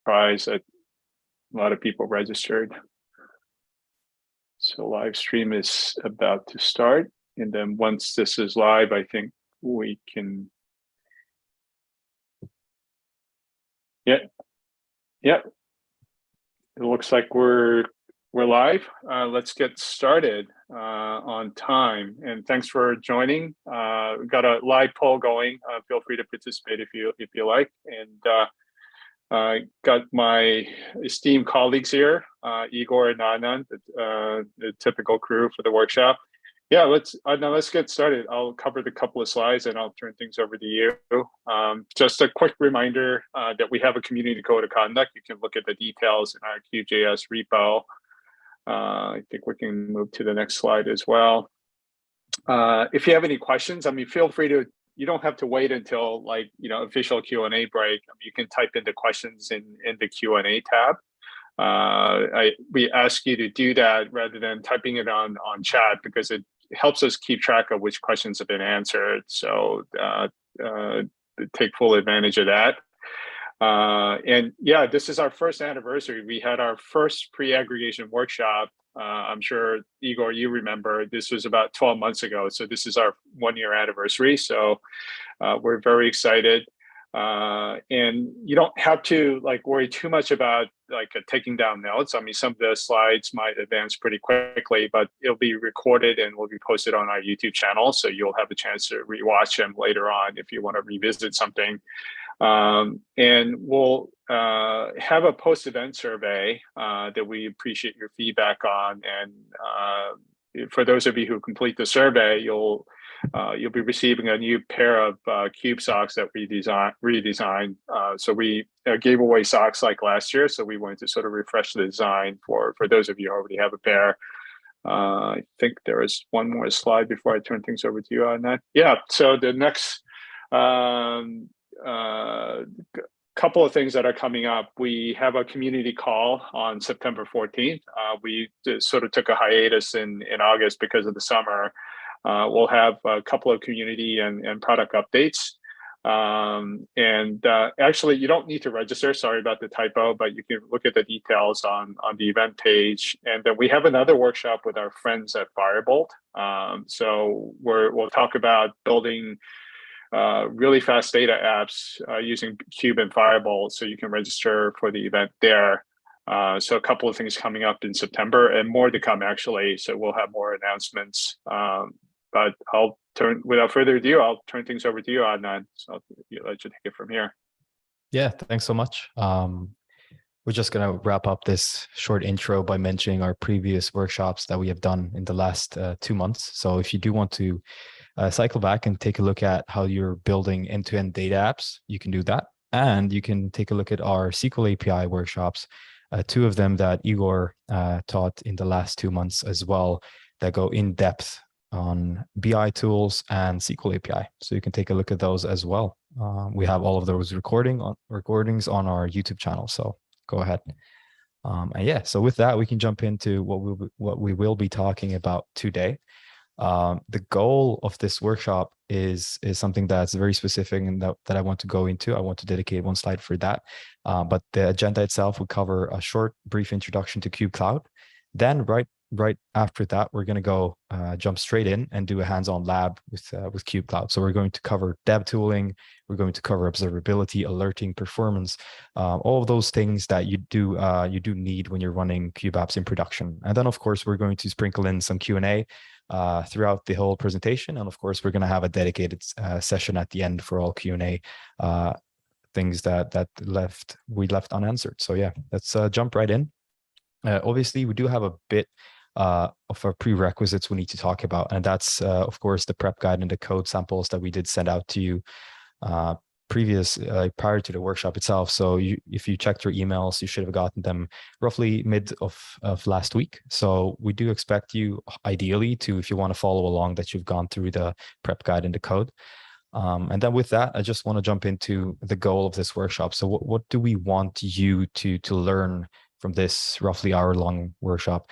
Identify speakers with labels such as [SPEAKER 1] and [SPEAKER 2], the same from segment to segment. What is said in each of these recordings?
[SPEAKER 1] surprised that a lot of people registered. So live stream is about to start. And then once this is live, I think we can. Yeah. It looks like we're live. Let's get started on time. And thanks for joining. We've got a live poll going. Feel free to participate if you like. And I got my esteemed colleagues here, Igor and Anand, the typical crew for the workshop. Yeah, now let's get started. I'll cover the couple of slides and I'll turn things over to you. Just a quick reminder that we have a community code of conduct. You can look at the details in our QJS repo. I think we can move to the next slide as well. If you have any questions, feel free to. You don't have to wait until official Q&A break. You can type in the questions in the Q&A tab. We ask you to do that rather than typing it on chat because it helps us keep track of which questions have been answered. So take full advantage of that. And yeah, this is our first anniversary. We had our first pre-aggregation workshop. I'm sure, Igor, you remember, this was about 12 months ago. So this is our 1-year anniversary. So we're very excited. And you don't have to worry too much about taking down notes. Some of the slides might advance pretty quickly, but it'll be recorded and will be posted on our YouTube channel. So you'll have a chance to rewatch them later on if you want to revisit something. And we'll have a post-event survey that we appreciate your feedback on. And for those of you who complete the survey, you'll be receiving a new pair of Cube socks that we redesigned. So we gave away socks like last year. So we wanted to sort of refresh the design for those of you who already have a pair. I think there is one more slide before I turn things over to you on that. Yeah, so the next couple of things that are coming up. We have a community call on September 14th. We sort of took a hiatus in August because of the summer. We'll have a couple of community and product updates. Actually, you don't need to register. Sorry about the typo, but you can look at the details on the event page. And then we have another workshop with our friends at Firebolt. So we'll talk about building really fast data apps using Cube and Firebolt, so you can register for the event there. So a couple of things coming up in September and more to come, actually. So we'll have more announcements. But without further ado, I'll turn things over to you, Adnan. So I'll let you take it from here.
[SPEAKER 2] Yeah, thanks so much. We're just going to wrap up this short intro by mentioning our previous workshops that we have done in the last 2 months. So if you do want to cycle back and take a look at how you're building end-to-end data apps, you can do that. And you can take a look at our SQL API workshops, 2 of them that Igor taught in the last 2 months as well, that go in depth on BI tools and SQL API. So you can take a look at those as well. We have all of those recordings on our YouTube channel. So go ahead. And yeah, so with that, we can jump into what we will be talking about today. The goal of this workshop is something that's very specific and that I want to go into. I want to dedicate 1 slide for that. But the agenda itself will cover a short, brief introduction to Cube Cloud. Then right after that, we're going to go jump straight in and do a hands-on lab with Cube Cloud. So we're going to cover dev tooling. We're going to cover observability, alerting, performance, all of those things that you do need when you're running Cube apps in production. And then, of course, we're going to sprinkle in some Q&A throughout the whole presentation. And of course, we're going to have a dedicated session at the end for all Q&A things that we left unanswered. So yeah, let's jump right in. Obviously, we do have a bit of our prerequisites we need to talk about, and that's of course the prep guide and the code samples that we did send out to you prior to the workshop itself. So if you checked your emails, you should have gotten them roughly mid of last week. So we do expect you ideally to, if you want to follow along, that you've gone through the prep guide and the code. And then with that, I just want to jump into the goal of this workshop. So what do we want you to learn from this roughly hour-long workshop?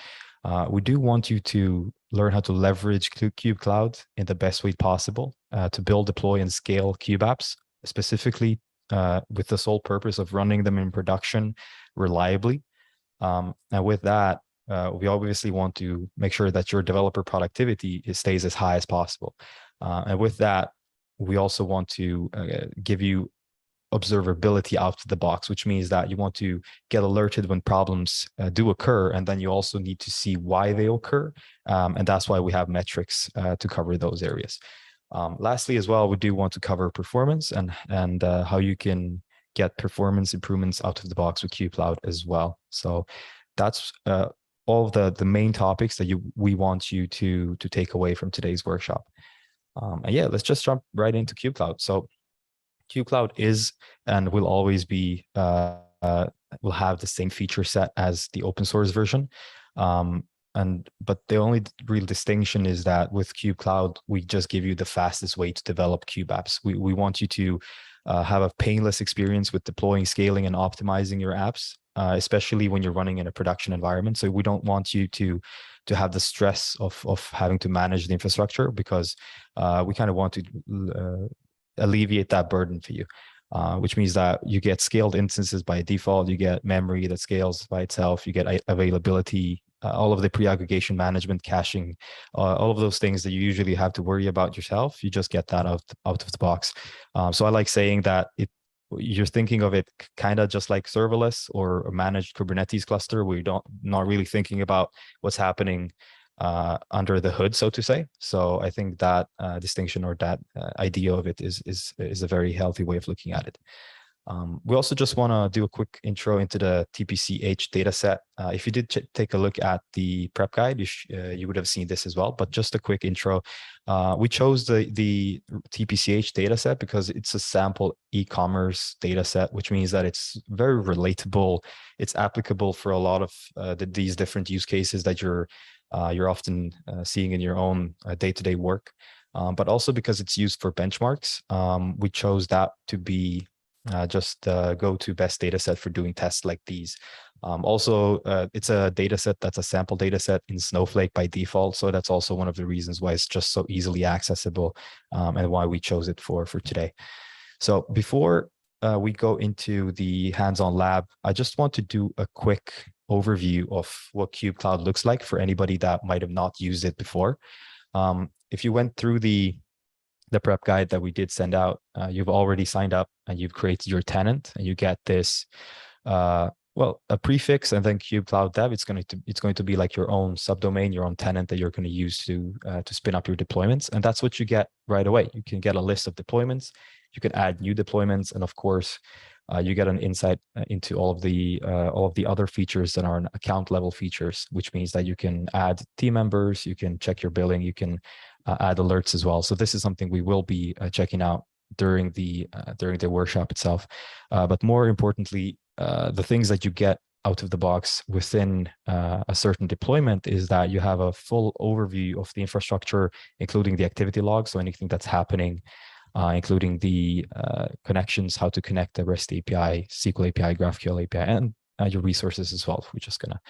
[SPEAKER 2] We do want you to learn how to leverage Cube Cloud in the best way possible to build, deploy, and scale Cube apps, specifically with the sole purpose of running them in production reliably. And with that, we obviously want to make sure that your developer productivity stays as high as possible. And with that, we also want to give you observability out of the box, which means that you want to get alerted when problems do occur, and then you also need to see why they occur, and that's why we have metrics to cover those areas. Lastly, as well, we do want to cover performance and how you can get performance improvements out of the box with kubecloud as well. So that's all the main topics that we want you to take away from today's workshop. And yeah, let's just jump right into kubecloud. So kubecloud is and will always be will have the same feature set as the open source version. But the only real distinction is that with kubecloud, we just give you the fastest way to develop kube apps. We want you to have a painless experience with deploying, scaling, and optimizing your apps, especially when you're running in a production environment. So we don't want you to have the stress of having to manage the infrastructure, because we kind of want to alleviate that burden for you, which means that you get scaled instances by default, you get memory that scales by itself, you get availability, all of the pre-aggregation management, caching, all of those things that you usually have to worry about yourself. You just get that out of the box. So I like saying that you're thinking of it kind of just like serverless or a managed Kubernetes cluster, where you're not really thinking about what's happening under the hood, so to say. So I think that distinction, or that idea of it is a very healthy way of looking at it. We also just want to do a quick intro into the TPC-H dataset. If you did take a look at the prep guide, you would have seen this as well, but just a quick intro. We chose the TPC-H dataset because it's a sample e-commerce dataset, which means that it's very relatable. It's applicable for a lot of these different use cases that you're often seeing in your own day-to-day work, but also because it's used for benchmarks. We chose that to be just go-to best data set for doing tests like these. Also, it's a data set that's a sample data set in Snowflake by default. So that's also one of the reasons why it's just so easily accessible, and why we chose it for today. So before we go into the hands-on lab, I just want to do a quick overview of what kubecloud looks like for anybody that might have not used it before. If you went through the prep guide that we did send out, you've already signed up and you've created your tenant, and you get this, well, a prefix and then kubecloud dev. It's going to be like your own subdomain, your own tenant that you're going to use to spin up your deployments. And that's what you get right away. You can get a list of deployments, you can add new deployments, and of course, you get an insight into all of the other features that are account level features, which means that you can add team members, you can check your billing, you can add alerts as well. So this is something we will be checking out during the workshop itself. But more importantly, the things that you get out of the box within a certain deployment is that you have a full overview of the infrastructure, including the activity log, so anything that's happening, including the connections, how to connect the REST API, SQL API, GraphQL API, and your resources as well. We're just gonna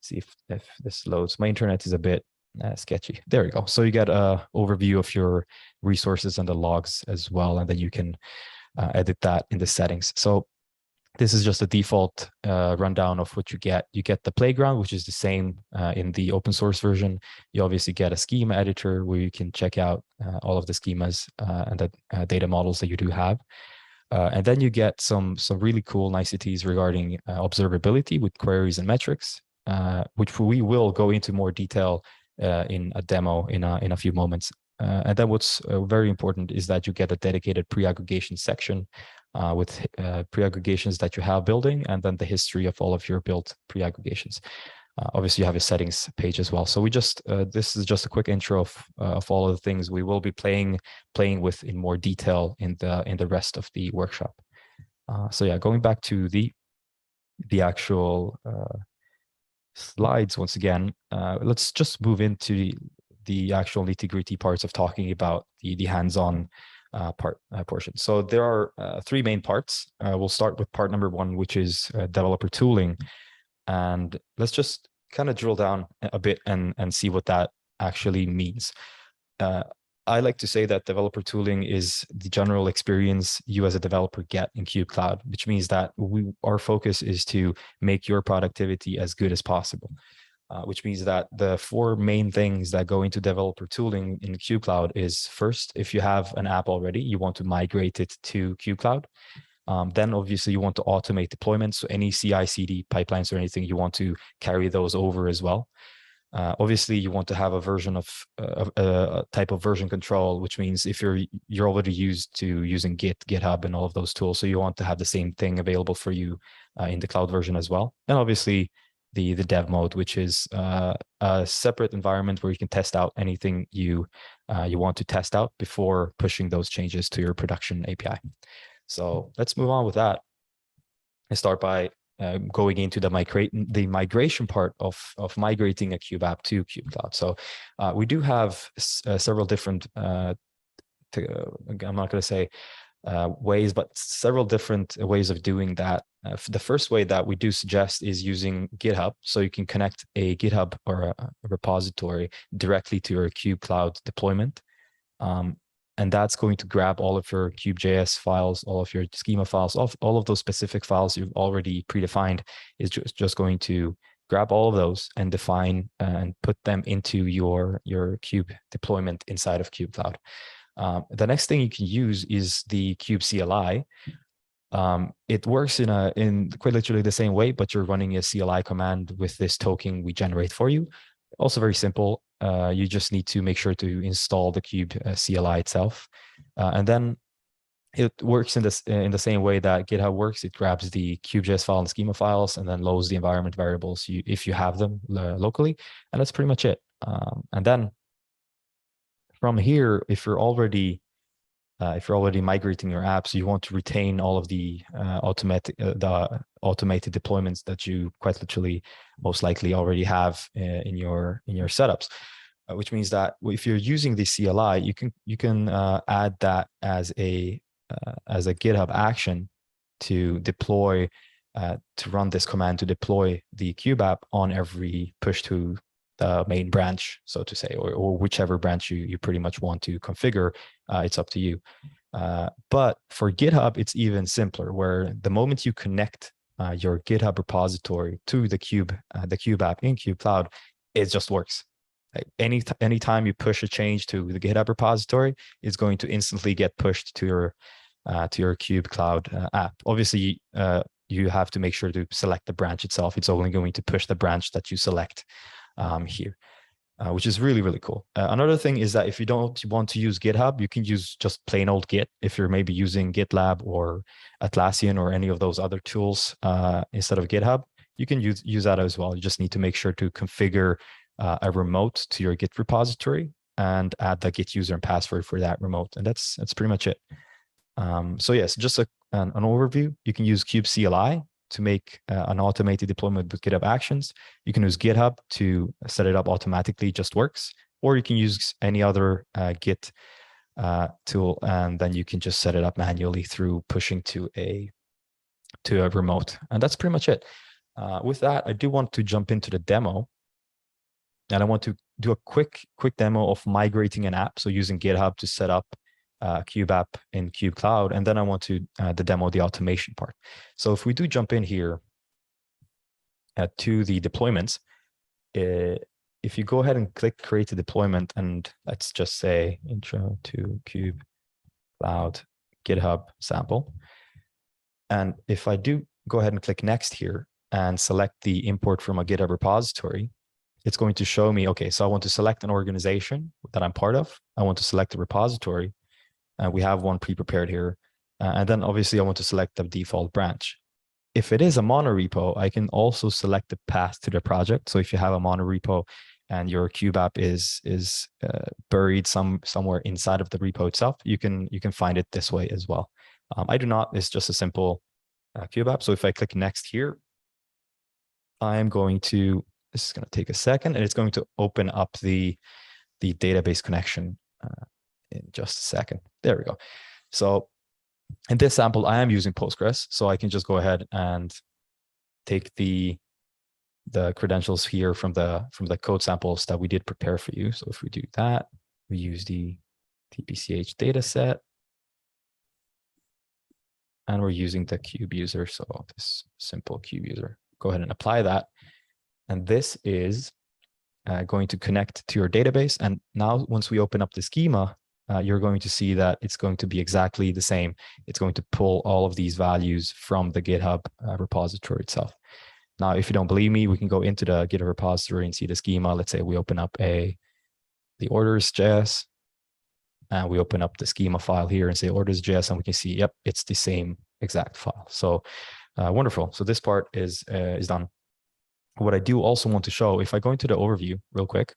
[SPEAKER 2] see if this loads. My internet is a bit sketchy. There we go. So you get an overview of your resources and the logs as well, and then you can edit that in the settings. So this is just a default rundown of what you get. You get the playground, which is the same in the open source version. You obviously get a schema editor where you can check out all of the schemas and the data models that you do have. And then you get some really cool niceties regarding observability with queries and metrics, which we will go into more detail in a demo in a few moments. And then what's very important is that you get a dedicated pre-aggregation section with pre-aggregations that you have building, and then the history of all of your built pre-aggregations. Obviously, you have a settings page as well. So we just this is just a quick intro of all of the things we will be playing with in more detail in the rest of the workshop. So yeah, going back to the actual slides once again, let's just move into the actual nitty-gritty parts of talking about the hands-on portion. So there are three main parts. We'll start with part number one, which is developer tooling. And let's just kind of drill down a bit and see what that actually means. I like to say that developer tooling is the general experience you as a developer get in Cube Cloud, which means that our focus is to make your productivity as good as possible. Which means that the 4 main things that go into developer tooling in Cube Cloud is, first, if you have an app already, you want to migrate it to Cube Cloud. Then obviously you want to automate deployments. So any CI/CD pipelines or anything, you want to carry those over as well. Obviously, you want to have a version of a type of version control, which means if you're already used to using Git, GitHub, and all of those tools, so you want to have the same thing available for you in the cloud version as well. And obviously, the dev mode, which is a separate environment where you can test out anything you want to test out before pushing those changes to your production API. So let's move on with that and start by going into the migration part of migrating a Cube app to Cube Cloud. So we do have several different, I'm not going to say ways, but several different ways of doing that. The first way that we do suggest is using GitHub. So you can connect a GitHub or a repository directly to your Cube Cloud deployment. And that's going to grab all of your Cube.js files, all of your schema files, all of those specific files you've already predefined, is just going to grab all of those and define and put them into your Cube deployment inside of Cube Cloud. The next thing you can use is the Cube CLI. It works in quite literally the same way, but you're running a CLI command with this token we generate for you. Also very simple. You just need to make sure to install the Cube CLI itself, and then it works in the same way that GitHub works. It grabs the Cube.js file and schema files, and then loads the environment variables if you have them locally, and that's pretty much it. And then from here, if you're already migrating your apps, you want to retain all of the automated deployments that you quite literally most likely already have in your setups. Which means that if you're using the CLI, you can add that as a GitHub action to deploy to run this command to deploy the Cube app on every push to the main branch, so to say, or whichever branch you pretty much want to configure. It's up to you. But for GitHub, it's even simpler, where the moment you connect your GitHub repository to the Cube app in Cube Cloud, it just works. Like anytime you push a change to the GitHub repository, it's going to instantly get pushed to your Cube Cloud app. Obviously, you have to make sure to select the branch itself. It's only going to push the branch that you select here, which is really, really cool. Another thing is that if you don't want to use GitHub, you can use just plain old Git. If you're maybe using GitLab or Atlassian or any of those other tools instead of GitHub, you can use that as well. You just need to make sure to configure a remote to your Git repository and add the Git user and password for that remote. And that's pretty much it. So yes, just an overview. You can use Cube CLI to make an automated deployment with GitHub Actions. You can use GitHub to set it up automatically, it just works. Or you can use any other Git tool, and then you can just set it up manually through pushing to a remote. And that's pretty much it. With that, I do want to jump into the demo. And I want to do a quick demo of migrating an app. So using GitHub to set up Cube app in Cube Cloud. And then I want to demo the automation part. So if we do jump in here to the deployments, if you go ahead and click create a deployment, and let's just say intro to Cube Cloud GitHub sample. And if I do go ahead and click next here and select the import from a GitHub repository, it's going to show me, okay, so I want to select an organization that I'm part of. I want to select a repository. We have one pre-prepared here. And then obviously I want to select the default branch. If it is a monorepo, I can also select the path to the project. So if you have a monorepo and your Cube app is buried somewhere inside of the repo itself, you can find it this way as well. I do not. It's just a simple Cube app. So if I click next here, I'm going to, this is going to take a second, and it's going to open up the database connection in just a second. There we go. So in this sample, I am using Postgres, so I can just go ahead and take the credentials here from the code samples that we did prepare for you. So if we do that, we use the tpch dataset. And we're using the cube user. So this simple cube user, go ahead and apply that. And this is going to connect to your database. And now once we open up the schema, you're going to see that it's going to be exactly the same. It's going to pull all of these values from the GitHub repository itself. Now, if you don't believe me, we can go into the GitHub repository and see the schema. Let's say we open up the orders.js, and we open up the schema file here and say orders.js, and we can see, yep, it's the same exact file. So wonderful. So this part is done. What I do also want to show, if I go into the overview real quick,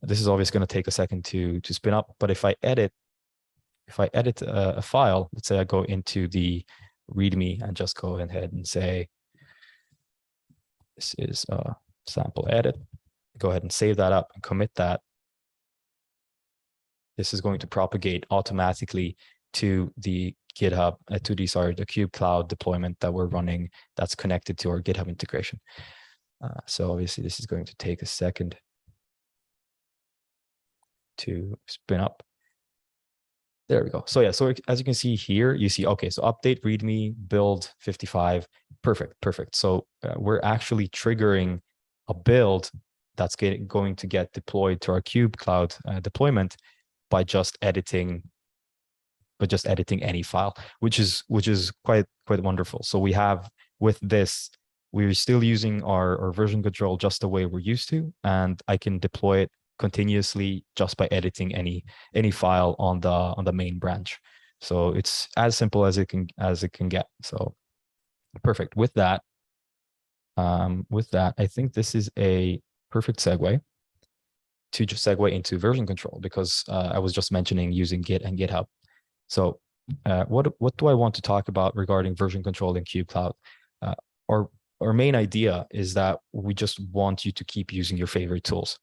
[SPEAKER 2] this is obviously going to take a second to spin up, but if I edit a file, let's say I go into the README and just go ahead and say, this is a sample edit, go ahead and save that up and commit that. This is going to propagate automatically to the GitHub, the Cube Cloud deployment that we're running that's connected to our GitHub integration. So obviously this is going to take a second to spin up. There we go. So yeah, so as you can see here, you see, okay, so update README build 55, perfect. So we're actually triggering a build that's going to get deployed to our Cube Cloud deployment by just editing any file, which is quite wonderful. So we have, with this, we're still using our version control just the way we're used to, and I can deploy it continuously just by editing any file on the main branch. So it's as simple as it can get. So perfect. With that, I think this is a perfect segue to just segue into version control, because I was just mentioning using Git and GitHub. So what do I want to talk about regarding version control in Cube Cloud? Our main idea is that we just want you to keep using your favorite tools.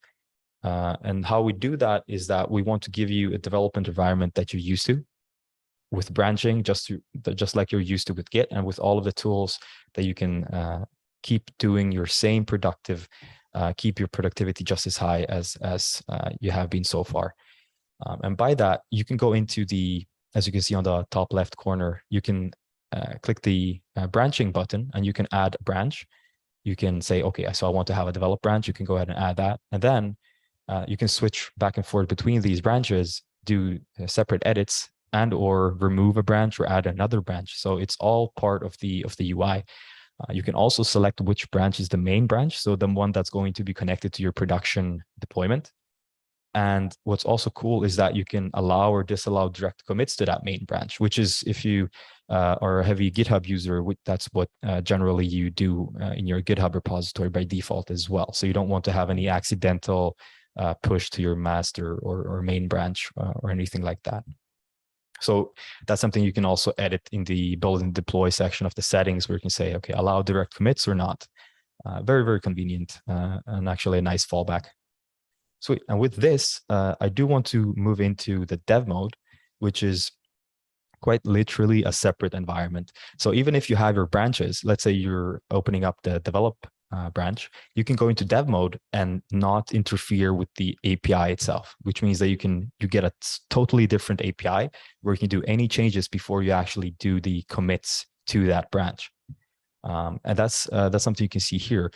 [SPEAKER 2] And how we do that is that we want to give you a development environment that you're used to, with branching, just like you're used to with Git, and with all of the tools that you can keep doing your same productive, keep your productivity just as high as you have been so far. And by that, you can go into as you can see on the top left corner, you can click the branching button, and you can add a branch. You can say, okay, so I want to have a develop branch. You can go ahead and add that. And then you can switch back and forth between these branches, do separate edits, and or remove a branch or add another branch. So it's all part of the UI. You can also select which branch is the main branch, so the one that's going to be connected to your production deployment. And what's also cool is that you can allow or disallow direct commits to that main branch, which is, if you are a heavy GitHub user, that's what generally you do in your GitHub repository by default as well. So you don't want to have any accidental push to your master or main branch or anything like that. So that's something you can also edit in the build and deploy section of the settings, where you can say, okay, allow direct commits or not. Very convenient, and actually a nice fallback. Sweet. And with this, I do want to move into the dev mode, which is quite literally a separate environment. So even if you have your branches, let's say you're opening up the develop branch, you can go into dev mode and not interfere with the API itself, which means that you get a totally different API where you can do any changes before you actually do the commits to that branch. And that's something you can see here.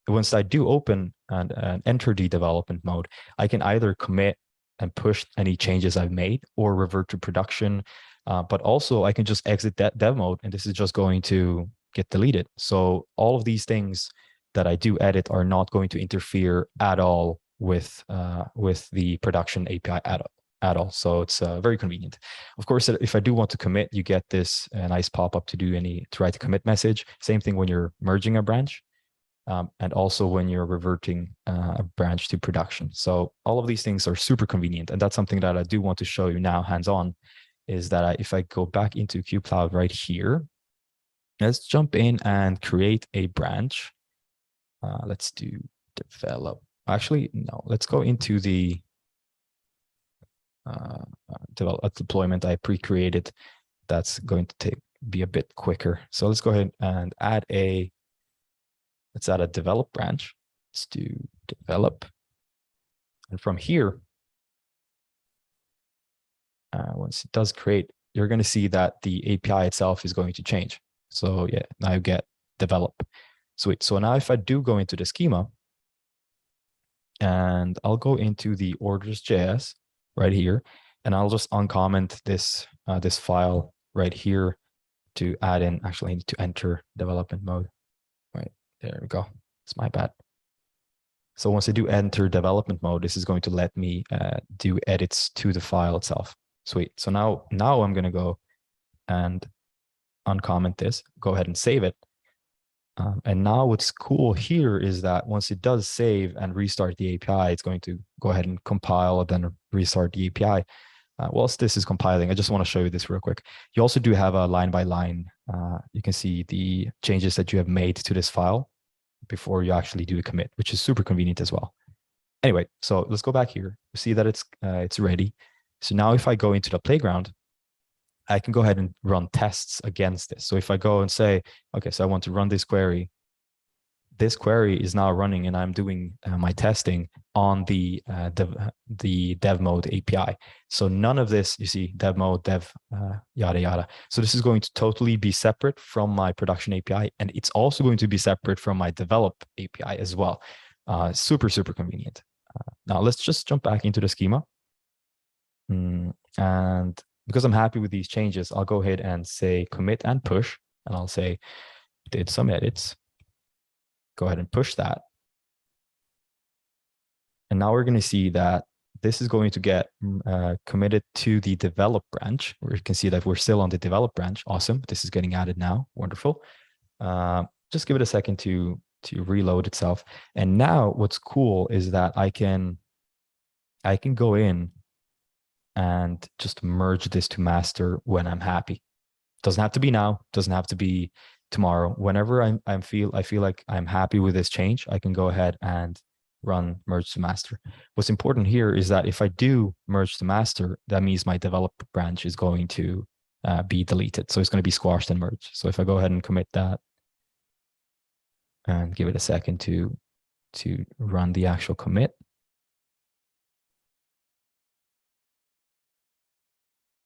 [SPEAKER 2] Once I do open and enter the development mode, I can either commit and push any changes I've made, or revert to production. But also I can just exit that dev mode, and this is just going to get deleted. So all of these things that I do edit are not going to interfere at all with the production API at all. So it's very convenient. Of course, if I do want to commit, you get this nice pop-up to write a commit message. Same thing when you're merging a branch. And also when you're reverting a branch to production. So all of these things are super convenient. And that's something that I do want to show you now hands-on, is that if I go back into Cube Cloud right here, let's jump in and create a branch. Let's do develop. Actually, no, let's go into the deployment I pre-created. That's going to be a bit quicker. So let's go ahead and let's add a develop branch. Let's do develop. And from here, once it does create, you're going to see that the API itself is going to change. So yeah, now you get develop. Sweet. So now if I do go into the schema, and I'll go into the orders.js right here, and I'll just uncomment this this file right here to add in. Actually, I need to enter development mode. Right, there we go. It's my bad. So once I do enter development mode, this is going to let me do edits to the file itself. Sweet. So now I'm going to go and uncomment this, go ahead and save it. And now what's cool here is that once it does save and restart the API, it's going to go ahead and compile and then restart the API. Whilst this is compiling, I just want to show you this real quick. You also do have a line by line. You can see the changes that you have made to this file before you actually do a commit, which is super convenient as well. Anyway, so let's go back here. You see that it's ready. So now if I go into the playground, I can go ahead and run tests against this. So if I go and say, okay, so I want to run this query is now running, and I'm doing my testing on the dev mode API. So none of this, you see, dev mode, dev, yada, yada. So this is going to totally be separate from my production API, and it's also going to be separate from my develop API as well. Super, super convenient. Now let's just jump back into the schema. And because I'm happy with these changes, I'll go ahead and say commit and push, and I'll say did some edits. Go ahead and push that. And now we're going to see that this is going to get committed to the develop branch, where you can see that we're still on the develop branch. Awesome. This is getting added now. Wonderful. Just give it a second to reload itself. And now what's cool is that I can go in and just merge this to master when I'm happy. Doesn't have to be now, doesn't have to be tomorrow. Whenever I feel like I'm happy with this change, I can go ahead and run merge to master. What's important here is that if I do merge to master, that means my develop branch is going to be deleted. So it's going to be squashed and merged. So if I go ahead and commit that and give it a second to run the actual commit.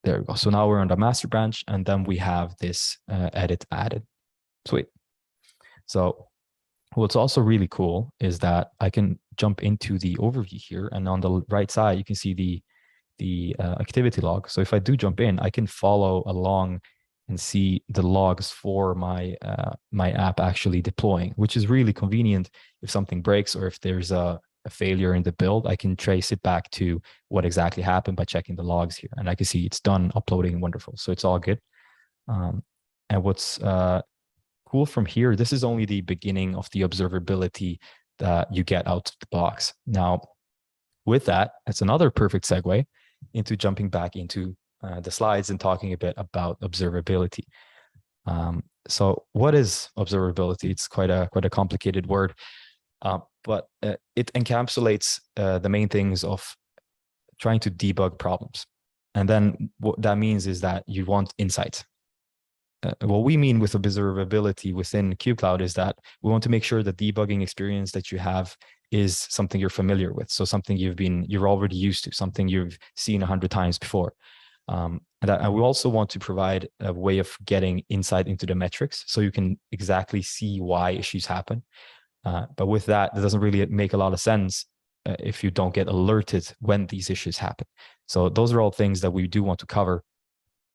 [SPEAKER 2] There we go. So now we're on the master branch, and then we have this edit added. Sweet. So what's also really cool is that I can jump into the overview here, and on the right side, you can see the activity log. So if I do jump in, I can follow along and see the logs for my my app actually deploying, which is really convenient. If something breaks or if there's a failure in the build, I can trace it back to what exactly happened by checking the logs here. And I can see it's done uploading. Wonderful. So it's all good. And what's cool from here, this is only the beginning of the observability that you get out of the box. Now, with that, it's another perfect segue into jumping back into the slides and talking a bit about observability. So what is observability? It's quite a complicated word. But it encapsulates the main things of trying to debug problems. And then what that means is that you want insights. What we mean with observability within kubecloud is that we want to make sure the debugging experience that you have is something you're familiar with. So something you're already used to, something you've seen 100 times before. And we also want to provide a way of getting insight into the metrics so you can exactly see why issues happen. But with that, it doesn't really make a lot of sense if you don't get alerted when these issues happen. So those are all things that we do want to cover.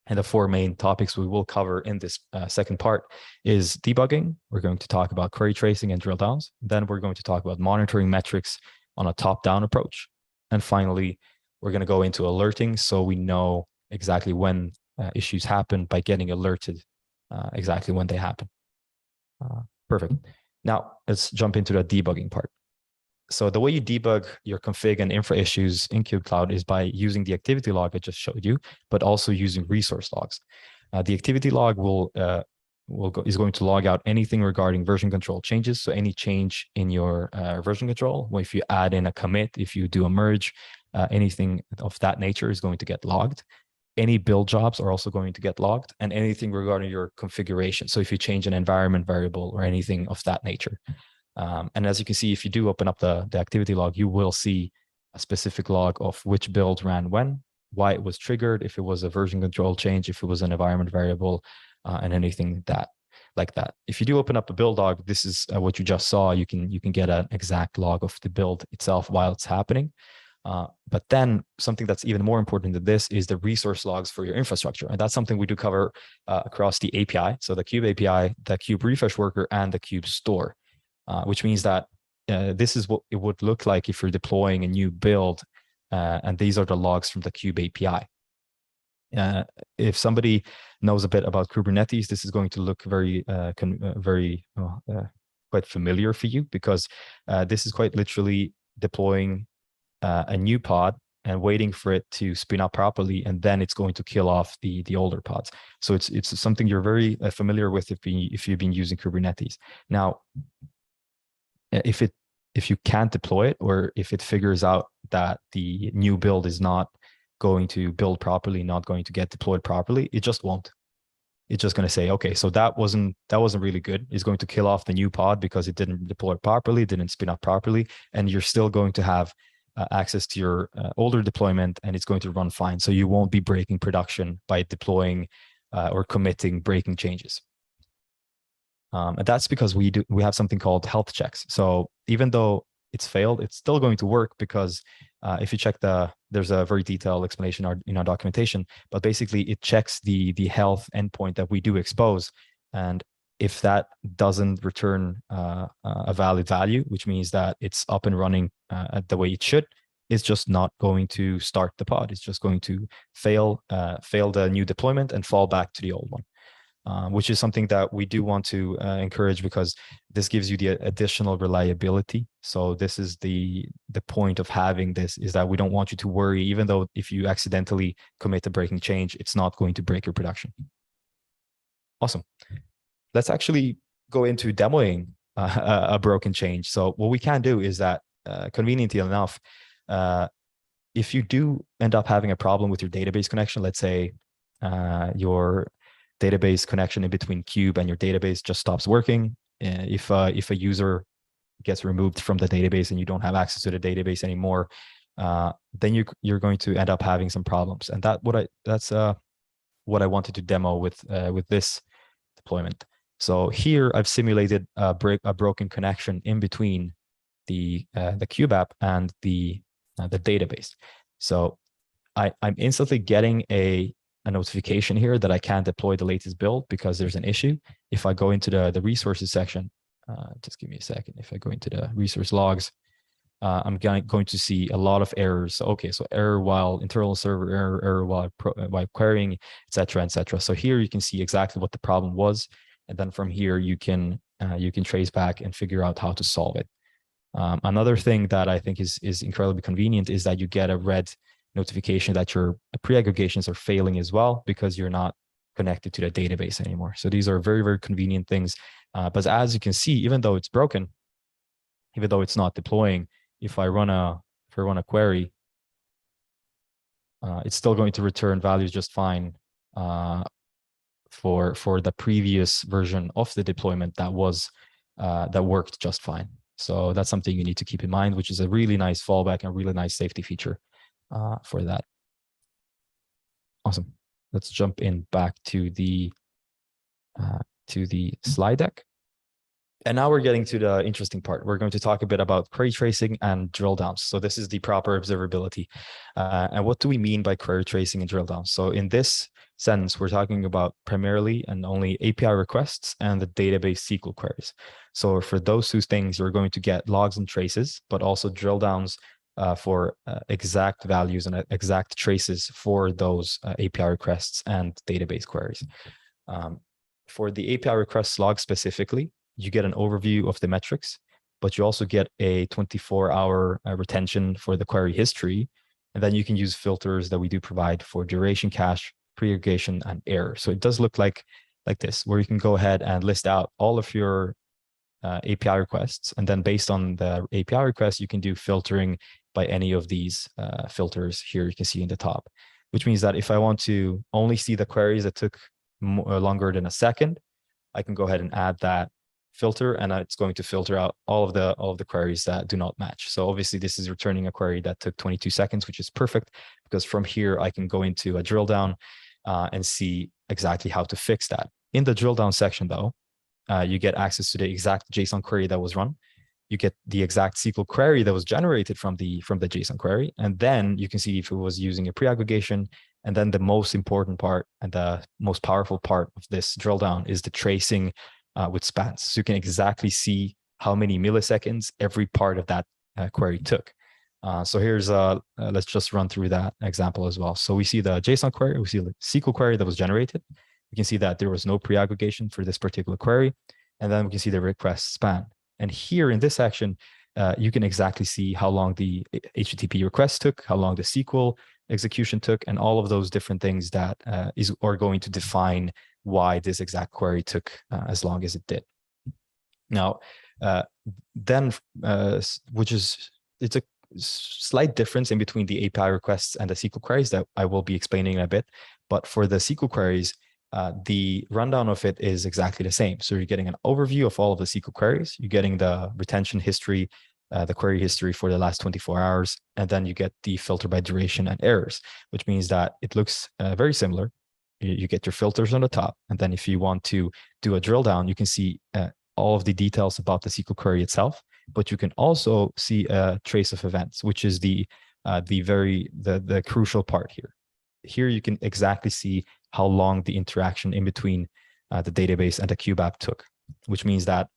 [SPEAKER 2] And the four main topics we will cover in this second part is debugging. We're going to talk about query tracing and drill downs. Then we're going to talk about monitoring metrics on a top-down approach. And finally, we're going to go into alerting so we know exactly when issues happen by getting alerted exactly when they happen. Perfect. Now, let's jump into the debugging part. So the way you debug your config and infra issues in kubecloud is by using the activity log I just showed you, but also using resource logs. The activity log is going to log out anything regarding version control changes. So any change in your version control, well, if you add in a commit, if you do a merge, anything of that nature is going to get logged. Any build jobs are also going to get logged, and anything regarding your configuration. So if you change an environment variable or anything of that nature. And as you can see, if you do open up the activity log, you will see a specific log of which build ran when, why it was triggered, if it was a version control change, if it was an environment variable, and anything like that. If you do open up a build log, this is what you just saw. You can get an exact log of the build itself while it's happening. But then something that's even more important than this is the resource logs for your infrastructure. And that's something we do cover across the API. So the Kube API, the Kube refresh worker, and the Kube store, which means that this is what it would look like if you're deploying a new build. And these are the logs from the Kube API. If somebody knows a bit about Kubernetes, this is going to look very, quite familiar for you, because this is quite literally deploying a new pod and waiting for it to spin up properly, and then it's going to kill off the older pods. So it's something you're very familiar with if you've been using Kubernetes. Now, if you can't deploy it, or if it figures out that the new build is not going to build properly, not going to get deployed properly, it just won't. It's just going to say, okay, so that wasn't really good. It's going to kill off the new pod because it didn't deploy properly, didn't spin up properly, and you're still going to have access to your older deployment, and it's going to run fine. So you won't be breaking production by deploying or committing breaking changes. And that's because we have something called health checks. So even though it's failed, it's still going to work, because if you check there's a very detailed explanation in our documentation, but basically it checks the health endpoint that we do expose. And if that doesn't return a valid value, which means that it's up and running the way it should, it's just not going to start the pod. It's just going to fail the new deployment and fall back to the old one. Which is something that we do want to encourage, because this gives you the additional reliability. So this is the point of having this, is that we don't want you to worry, even though if you accidentally commit a breaking change, it's not going to break your production. Awesome. Let's actually go into demoing a broken change. So what we can do is that, conveniently enough, if you do end up having a problem with your database connection, let's say your database connection in between Kube and your database just stops working. If a user gets removed from the database and you don't have access to the database anymore, then you're going to end up having some problems. And that's what I wanted to demo with this deployment. So here I've simulated a broken connection in between the Kube app and the database. So I'm instantly getting a notification here that I can't deploy the latest build because there's an issue. If I go into the resources section, just give me a second. If I go into the resource logs, I'm going to see a lot of errors. So, okay, so error while internal server, error while querying, etc., etc. So here you can see exactly what the problem was, and then from here you can trace back and figure out how to solve it. Another thing that I think is incredibly convenient is that you get a red notification that your pre-aggregations are failing as well, because you're not connected to the database anymore. So these are very, very convenient things. But as you can see, even though it's broken, even though it's not deploying, if I run a query, it's still going to return values just fine for the previous version of the deployment that worked just fine. So that's something you need to keep in mind, which is a really nice fallback and a really nice safety feature for that. Awesome. Let's jump in back to the slide deck. And now we're getting to the interesting part. We're going to talk a bit about query tracing and drill downs. So this is the proper observability. And what do we mean by query tracing and drill downs? So in this sense, we're talking about primarily and only API requests and the database SQL queries. So for those two things, you're going to get logs and traces, but also drill downs for exact values and exact traces for those API requests and database queries. For the API requests log specifically, you get an overview of the metrics, but you also get a 24-hour retention for the query history. And then you can use filters that we do provide for duration cache, pre-aggregation, and error. So it does look like this, where you can go ahead and list out all of your API requests. And then based on the API requests, you can do filtering by any of these filters here you can see in the top, which means that if I want to only see the queries that took longer than a second, I can go ahead and add that filter, and it's going to filter out all of the queries that do not match. So obviously this is returning a query that took 22 seconds, which is perfect, because from here I can go into a drill down and see exactly how to fix that. In the drill down section though, you get access to the exact JSON query that was run. You get the exact SQL query that was generated from the JSON query. And then you can see if it was using a pre-aggregation. And then the most important part and the most powerful part of this drill down is the tracing with spans. So you can exactly see how many milliseconds every part of that query took. So here's, let's just run through that example as well. So we see the JSON query, we see the SQL query that was generated. We can see that there was no pre-aggregation for this particular query. And then we can see the request span. And here in this section, you can exactly see how long the HTTP request took, how long the SQL execution took, and all of those different things that are going to define why this exact query took as long as it did. Now, it's a slight difference in between the API requests and the SQL queries that I will be explaining in a bit. But for the SQL queries, the rundown of it is exactly the same. So you're getting an overview of all of the SQL queries. You're getting the retention history, the query history for the last 24 hours, and then you get the filter by duration and errors, which means that it looks very similar. You get your filters on the top, and then if you want to do a drill down, you can see all of the details about the SQL query itself, but you can also see a trace of events, which is the crucial part here. Here you can exactly see how long the interaction in between the database and the cube app took, which means that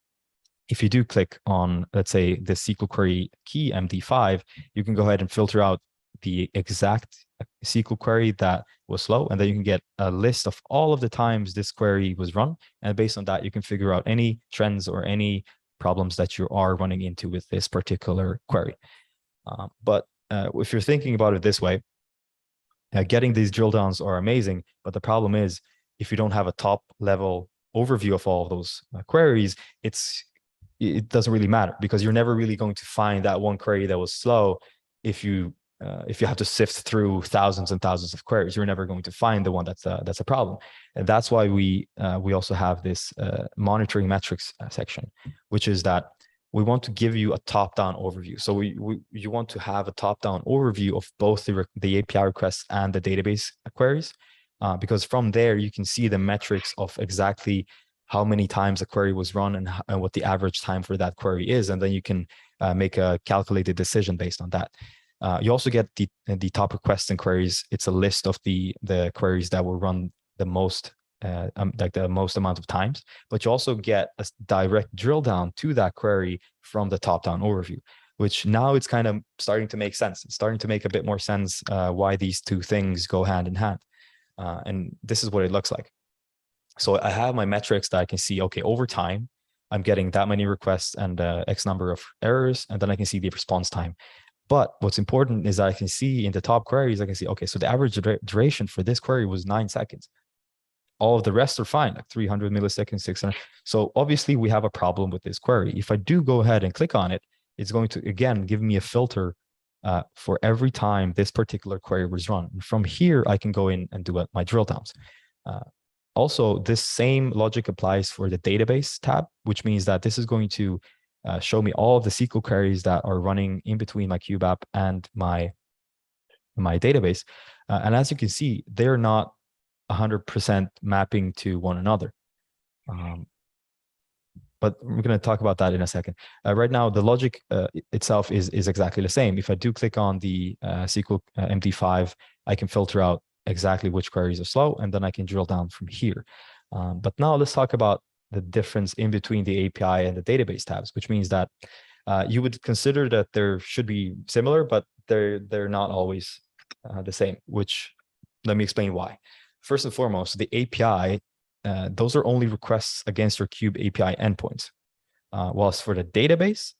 [SPEAKER 2] if you do click on, let's say, the SQL query key MD5, you can go ahead and filter out the exact SQL query that was slow, and then you can get a list of all of the times this query was run. And based on that, you can figure out any trends or any problems that you are running into with this particular query. But if you're thinking about it this way, getting these drill downs are amazing, but the problem is if you don't have a top level overview of all of those queries, it doesn't really matter, because you're never really going to find that one query that was slow. If you have to sift through thousands and thousands of queries, you're never going to find the one that's a problem. And that's why we also have this monitoring metrics section, which is that we want to give you a top-down overview. So you want to have a top-down overview of both the API requests and the database queries, because from there you can see the metrics of exactly how many times a query was run and what the average time for that query is, and then you can make a calculated decision based on that. You also get the top requests and queries. It's a list of the queries that were run the most, like the most amount of times, but you also get a direct drill down to that query from the top-down overview, which now it's kind of starting to make sense. It's starting to make a bit more sense why these two things go hand in hand. And this is what it looks like. So I have my metrics that I can see, okay, over time, I'm getting that many requests and X number of errors, and then I can see the response time. But what's important is that I can see in the top queries, I can see, okay, so the average duration for this query was 9 seconds. All of the rest are fine, like 300 milliseconds, 600. So obviously we have a problem with this query. If I do go ahead and click on it, it's going to, again, give me a filter for every time this particular query was run. And from here, I can go in and do my drill downs. Also, this same logic applies for the database tab, which means that this is going to show me all of the SQL queries that are running in between my cube app and my database. And as you can see, they're not 100% mapping to one another. But we're going to talk about that in a second. Right now, the logic itself is exactly the same. If I do click on the SQL MD5, I can filter out exactly which queries are slow, and then I can drill down from here. But now let's talk about the difference in between the API and the database tabs, which means that you would consider that there should be similar, but they're not always the same, which let me explain why. First and foremost, the API, those are only requests against your Cube API endpoints. Whilst for the database,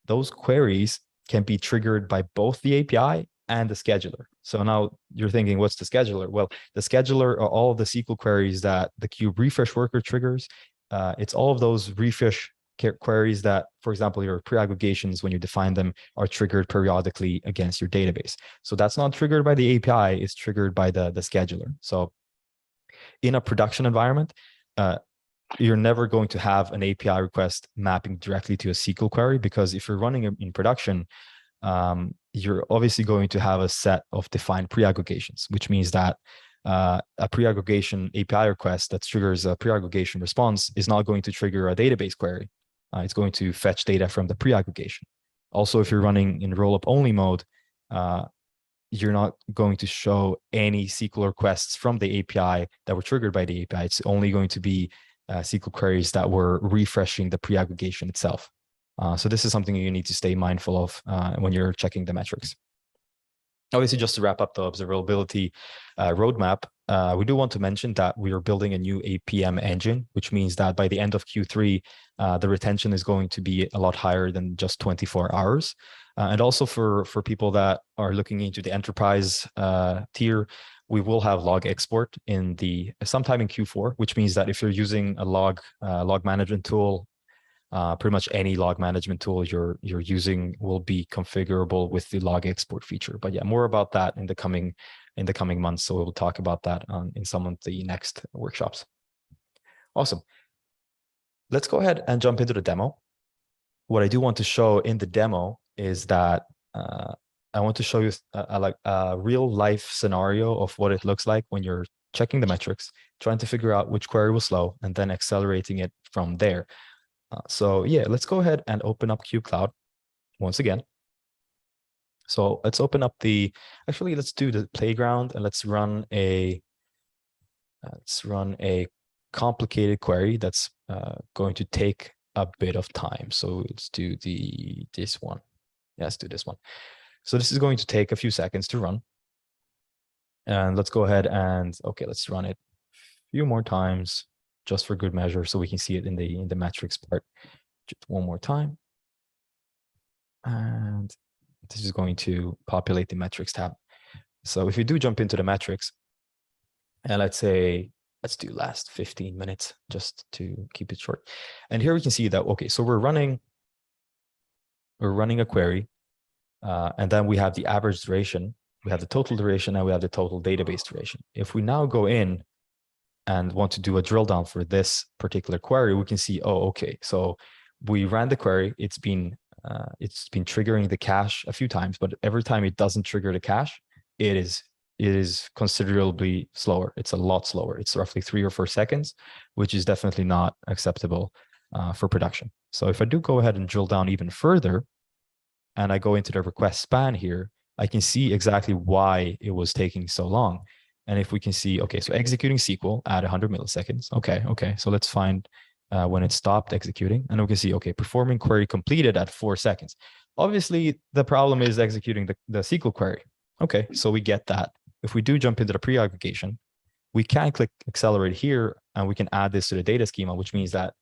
[SPEAKER 2] those queries can be triggered by both the API and the scheduler. So now you're thinking, what's the scheduler? Well, the scheduler are all of the SQL queries that the Cube refresh worker triggers. It's all of those refresh queries that, for example, your pre-aggregations, when you define them, are triggered periodically against your database. So that's not triggered by the API, it's triggered by the scheduler. So in a production environment, you're never going to have an API request mapping directly to a SQL query, because if you're running it in production, you're obviously going to have a set of defined pre-aggregations, which means that a pre-aggregation API request that triggers a pre-aggregation response is not going to trigger a database query. It's going to fetch data from the pre-aggregation. Also, if you're running in rollup only mode, you're not going to show any SQL requests from the API that were triggered by the API. It's only going to be SQL queries that were refreshing the pre-aggregation itself. So this is something you need to stay mindful of when you're checking the metrics. Obviously, just to wrap up the observability roadmap, we do want to mention that we are building a new APM engine, which means that by the end of Q3, the retention is going to be a lot higher than just 24 hours. And also for people that are looking into the enterprise tier, we will have log export in sometime in Q4, which means that if you're using a log management tool, pretty much any log management tool you're using will be configurable with the log export feature. But yeah, more about that in the coming months. So we'll talk about that in some of the next workshops. Awesome. Let's go ahead and jump into the demo. What I do want to show in the demo is that I want to show you a real life scenario of what it looks like when you're checking the metrics, trying to figure out which query was slow, and then accelerating it from there. So yeah, let's go ahead and open up kubecloud once again. So let's open up let's do the playground, and let's run a complicated query that's going to take a bit of time. So let's do this one. Yeah, let's do this one. So this is going to take a few seconds to run. And let's go ahead and, okay, let's run it a few more times just for good measure, so we can see it in the metrics part. Just one more time. And this is going to populate the metrics tab. So if we do jump into the metrics, and let's do last 15 minutes just to keep it short. And here we can see that, okay, so we're running a query, and then we have the average duration, we have the total duration, and we have the total database duration. If we now go in and want to do a drill down for this particular query, we can see, oh, okay, so we ran the query, it's been triggering the cache a few times, but every time it doesn't trigger the cache, it is considerably slower. It's a lot slower. It's roughly 3 or 4 seconds, which is definitely not acceptable for production. So if I do go ahead and drill down even further, and I go into the request span here, I can see exactly why it was taking so long. And if we can see, okay, so executing SQL at 100 milliseconds. Okay. So let's find when it stopped executing, and we can see, okay, performing query completed at 4 seconds. Obviously, the problem is executing the SQL query. Okay, so we get that. If we do jump into the pre-aggregation, we can click accelerate here, and we can add this to the data schema, which means that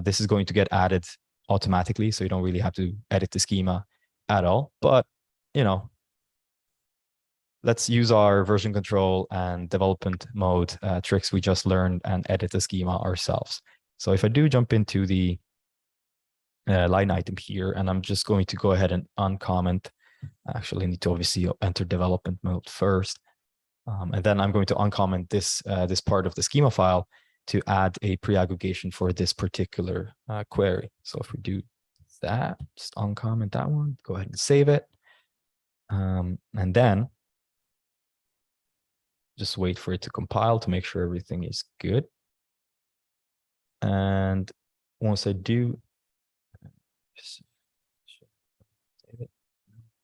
[SPEAKER 2] this is going to get added automatically. So you don't really have to edit the schema at all. But, let's use our version control and development mode tricks we just learned and edit the schema ourselves. So if I do jump into the line item here, and I'm just going to go ahead and uncomment, actually need to obviously enter development mode first. And then I'm going to uncomment this part of the schema file to add a pre-aggregation for this particular query. So if we do that, just uncomment that one, go ahead and save it. And then just wait for it to compile to make sure everything is good. And once I do, save it.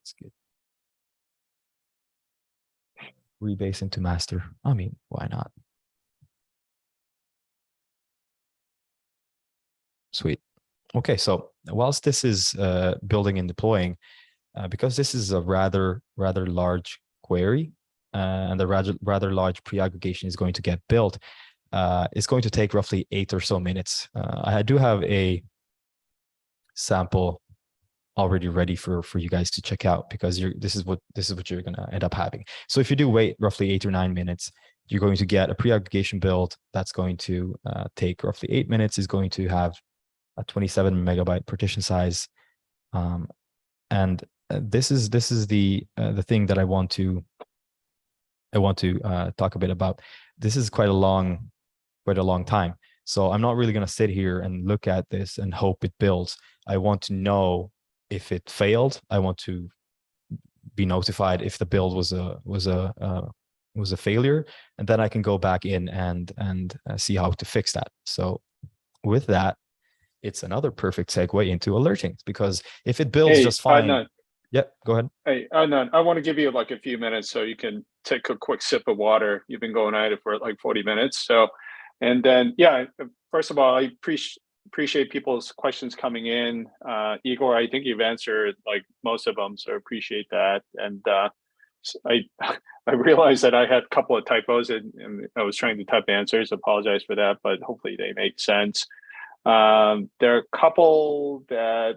[SPEAKER 2] It's good. Rebase into master. I mean, why not? Sweet. Okay, so whilst this is building and deploying, because this is a rather large query, and the rather large pre-aggregation is going to get built, it's going to take roughly 8 or so minutes. I do have a sample already ready for you guys to check out, because this is what you're going to end up having. So if you do wait roughly 8 or 9 minutes, you're going to get a pre-aggregation build that's going to take roughly 8 minutes. Is going to have a 27 megabyte partition size, and this is the thing that I want to talk a bit about. This is quite a long time. So I'm not really going to sit here and look at this and hope it builds. I want to know if it failed. I want to be notified if the build was a failure, and then I can go back in and see how to fix that. So with that, it's another perfect segue into alerting, because if it builds just fine. Yep, go ahead.
[SPEAKER 1] Hey, Adnan, I want to give you like a few minutes so you can take a quick sip of water. You've been going at it for like 40 minutes. So, and then, yeah, first of all, I appreciate people's questions coming in. Igor, I think you've answered like most of them, so I appreciate that. And I I realized that I had a couple of typos and I was trying to type answers. Apologize for that, but hopefully they make sense. There are a couple that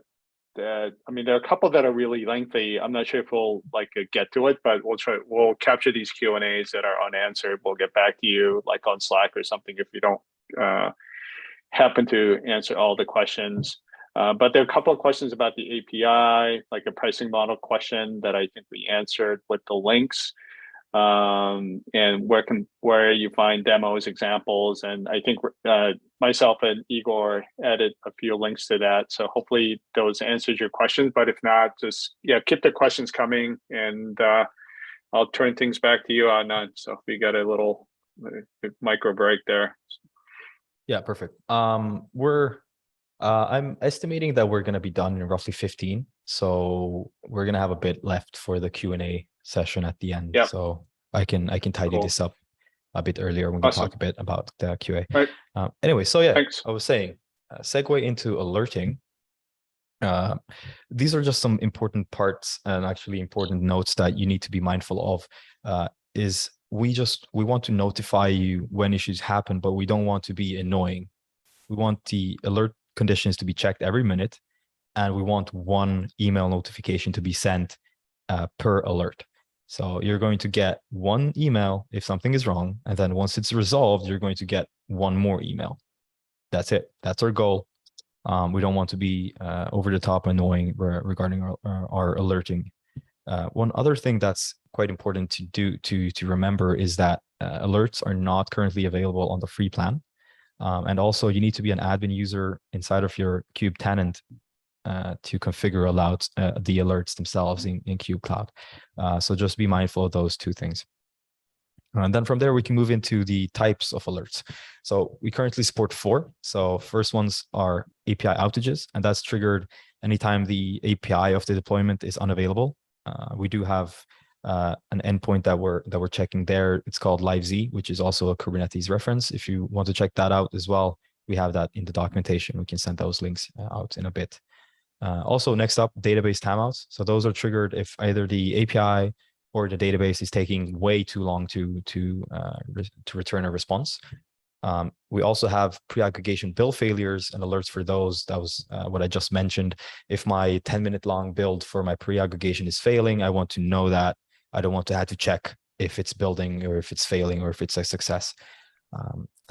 [SPEAKER 1] there are a couple that are really lengthy. I'm not sure if we'll like get to it, but we'll capture these Q&As that are unanswered. We'll get back to you like on Slack or something if you don't happen to answer all the questions. But there are a couple of questions about the API, like a pricing model question that I think we answered with the links. And where you find demos, examples, and I think myself and Igor added a few links to that. So hopefully those answers your questions. But if not, just keep the questions coming, and I'll turn things back to you, Adnan. So we got a little micro break there.
[SPEAKER 2] Yeah, perfect. I'm estimating that we're going to be done in roughly 15. So we're going to have a bit left for the Q&A session at the end. Yep. So I can tidy this up a bit earlier when we talk a bit about the QA.
[SPEAKER 1] Right.
[SPEAKER 2] Anyway, so yeah,
[SPEAKER 1] thanks.
[SPEAKER 2] I was saying, segue into alerting. These are just some important parts and actually important notes that you need to be mindful of. Is we want to notify you when issues happen, but we don't want to be annoying. We want the alert conditions to be checked every minute, and we want one email notification to be sent per alert. So you're going to get one email if something is wrong, and then once it's resolved, you're going to get one more email. That's it. That's our goal. We don't want to be over the top annoying regarding our alerting. One other thing that's quite important to remember is that alerts are not currently available on the free plan. And also you need to be an admin user inside of your Kube tenant to configure the alerts themselves in Kube Cloud. So just be mindful of those two things. And then from there, we can move into the types of alerts. So we currently support 4. So first ones are API outages, and that's triggered anytime the API of the deployment is unavailable. We do have an endpoint that we're checking there. It's called LiveZ, which is also a Kubernetes reference. If you want to check that out as well, we have that in the documentation. We can send those links out in a bit. Also, next up, database timeouts. So those are triggered if either the API or the database is taking way too long to return a response. We also have pre-aggregation build failures and alerts for those. That was what I just mentioned. If my 10-minute long build for my pre-aggregation is failing, I want to know that. I don't want to have to check if it's building or if it's failing or if it's a success.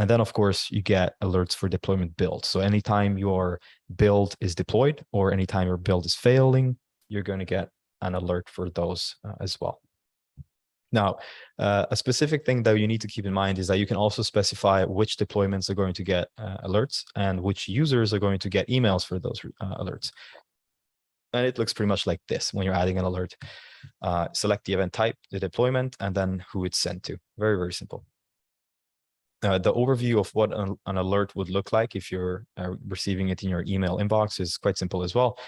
[SPEAKER 2] And then, of course, you get alerts for deployment build. So anytime your build is deployed or anytime your build is failing, you're going to get an alert for those as well. Now, a specific thing that you need to keep in mind is that you can also specify which deployments are going to get alerts and which users are going to get emails for those alerts. And it looks pretty much like this when you're adding an alert. Select the event type, the deployment, and then who it's sent to. Very, very simple. The overview of what an alert would look like if you're receiving it in your email inbox is quite simple as well.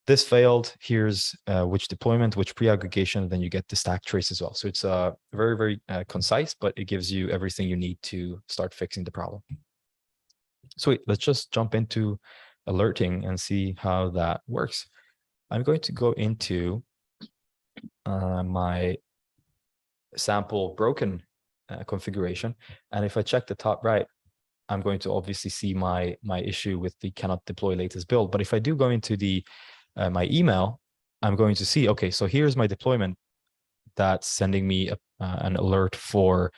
[SPEAKER 2] This failed, here's which deployment, which pre-aggregation, then you get the stack trace as well. So it's very, very concise, but it gives you everything you need to start fixing the problem. Sweet, let's just jump into alerting and see how that works. I'm going to go into my sample broken configuration. And if I check the top right, I'm going to obviously see my issue with the cannot deploy latest build. But if I do go into the my email, I'm going to see, okay, so here's my deployment that's sending me an alert for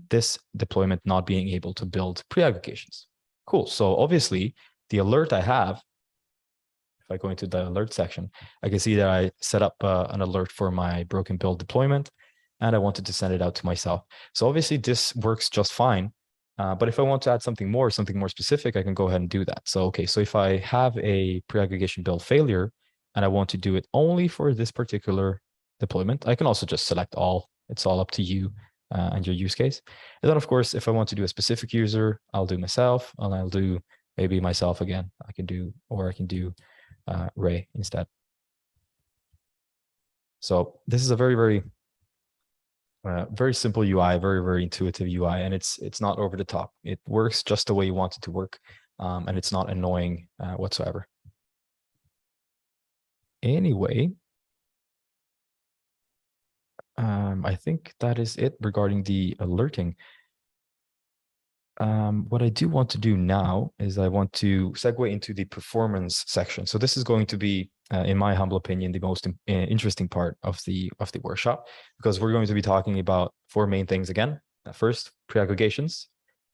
[SPEAKER 2] this deployment not being able to build pre-aggregations. Cool. So obviously the alert I have, if I go into the alert section, I can see that I set up an alert for my broken build deployment, and I wanted to send it out to myself. So obviously this works just fine But if I want to add something more specific, I can go ahead and do that. So, okay, so if I have a pre-aggregation build failure and I want to do it only for this particular deployment, I can also just select all. It's all up to you and your use case. And then, of course, if I want to do a specific user, I'll do myself, and I'll do maybe myself again. I can do Ray instead. So this is a very simple UI, very intuitive UI, and it's not over the top. It works just the way you want it to work, and it's not annoying whatsoever. Anyway, I think that is it regarding the alerting. What I do want to do now is I want to segue into the performance section. So this is going to be, in my humble opinion, the most interesting part of the workshop, because we're going to be talking about 4 main things again. First, pre-aggregations.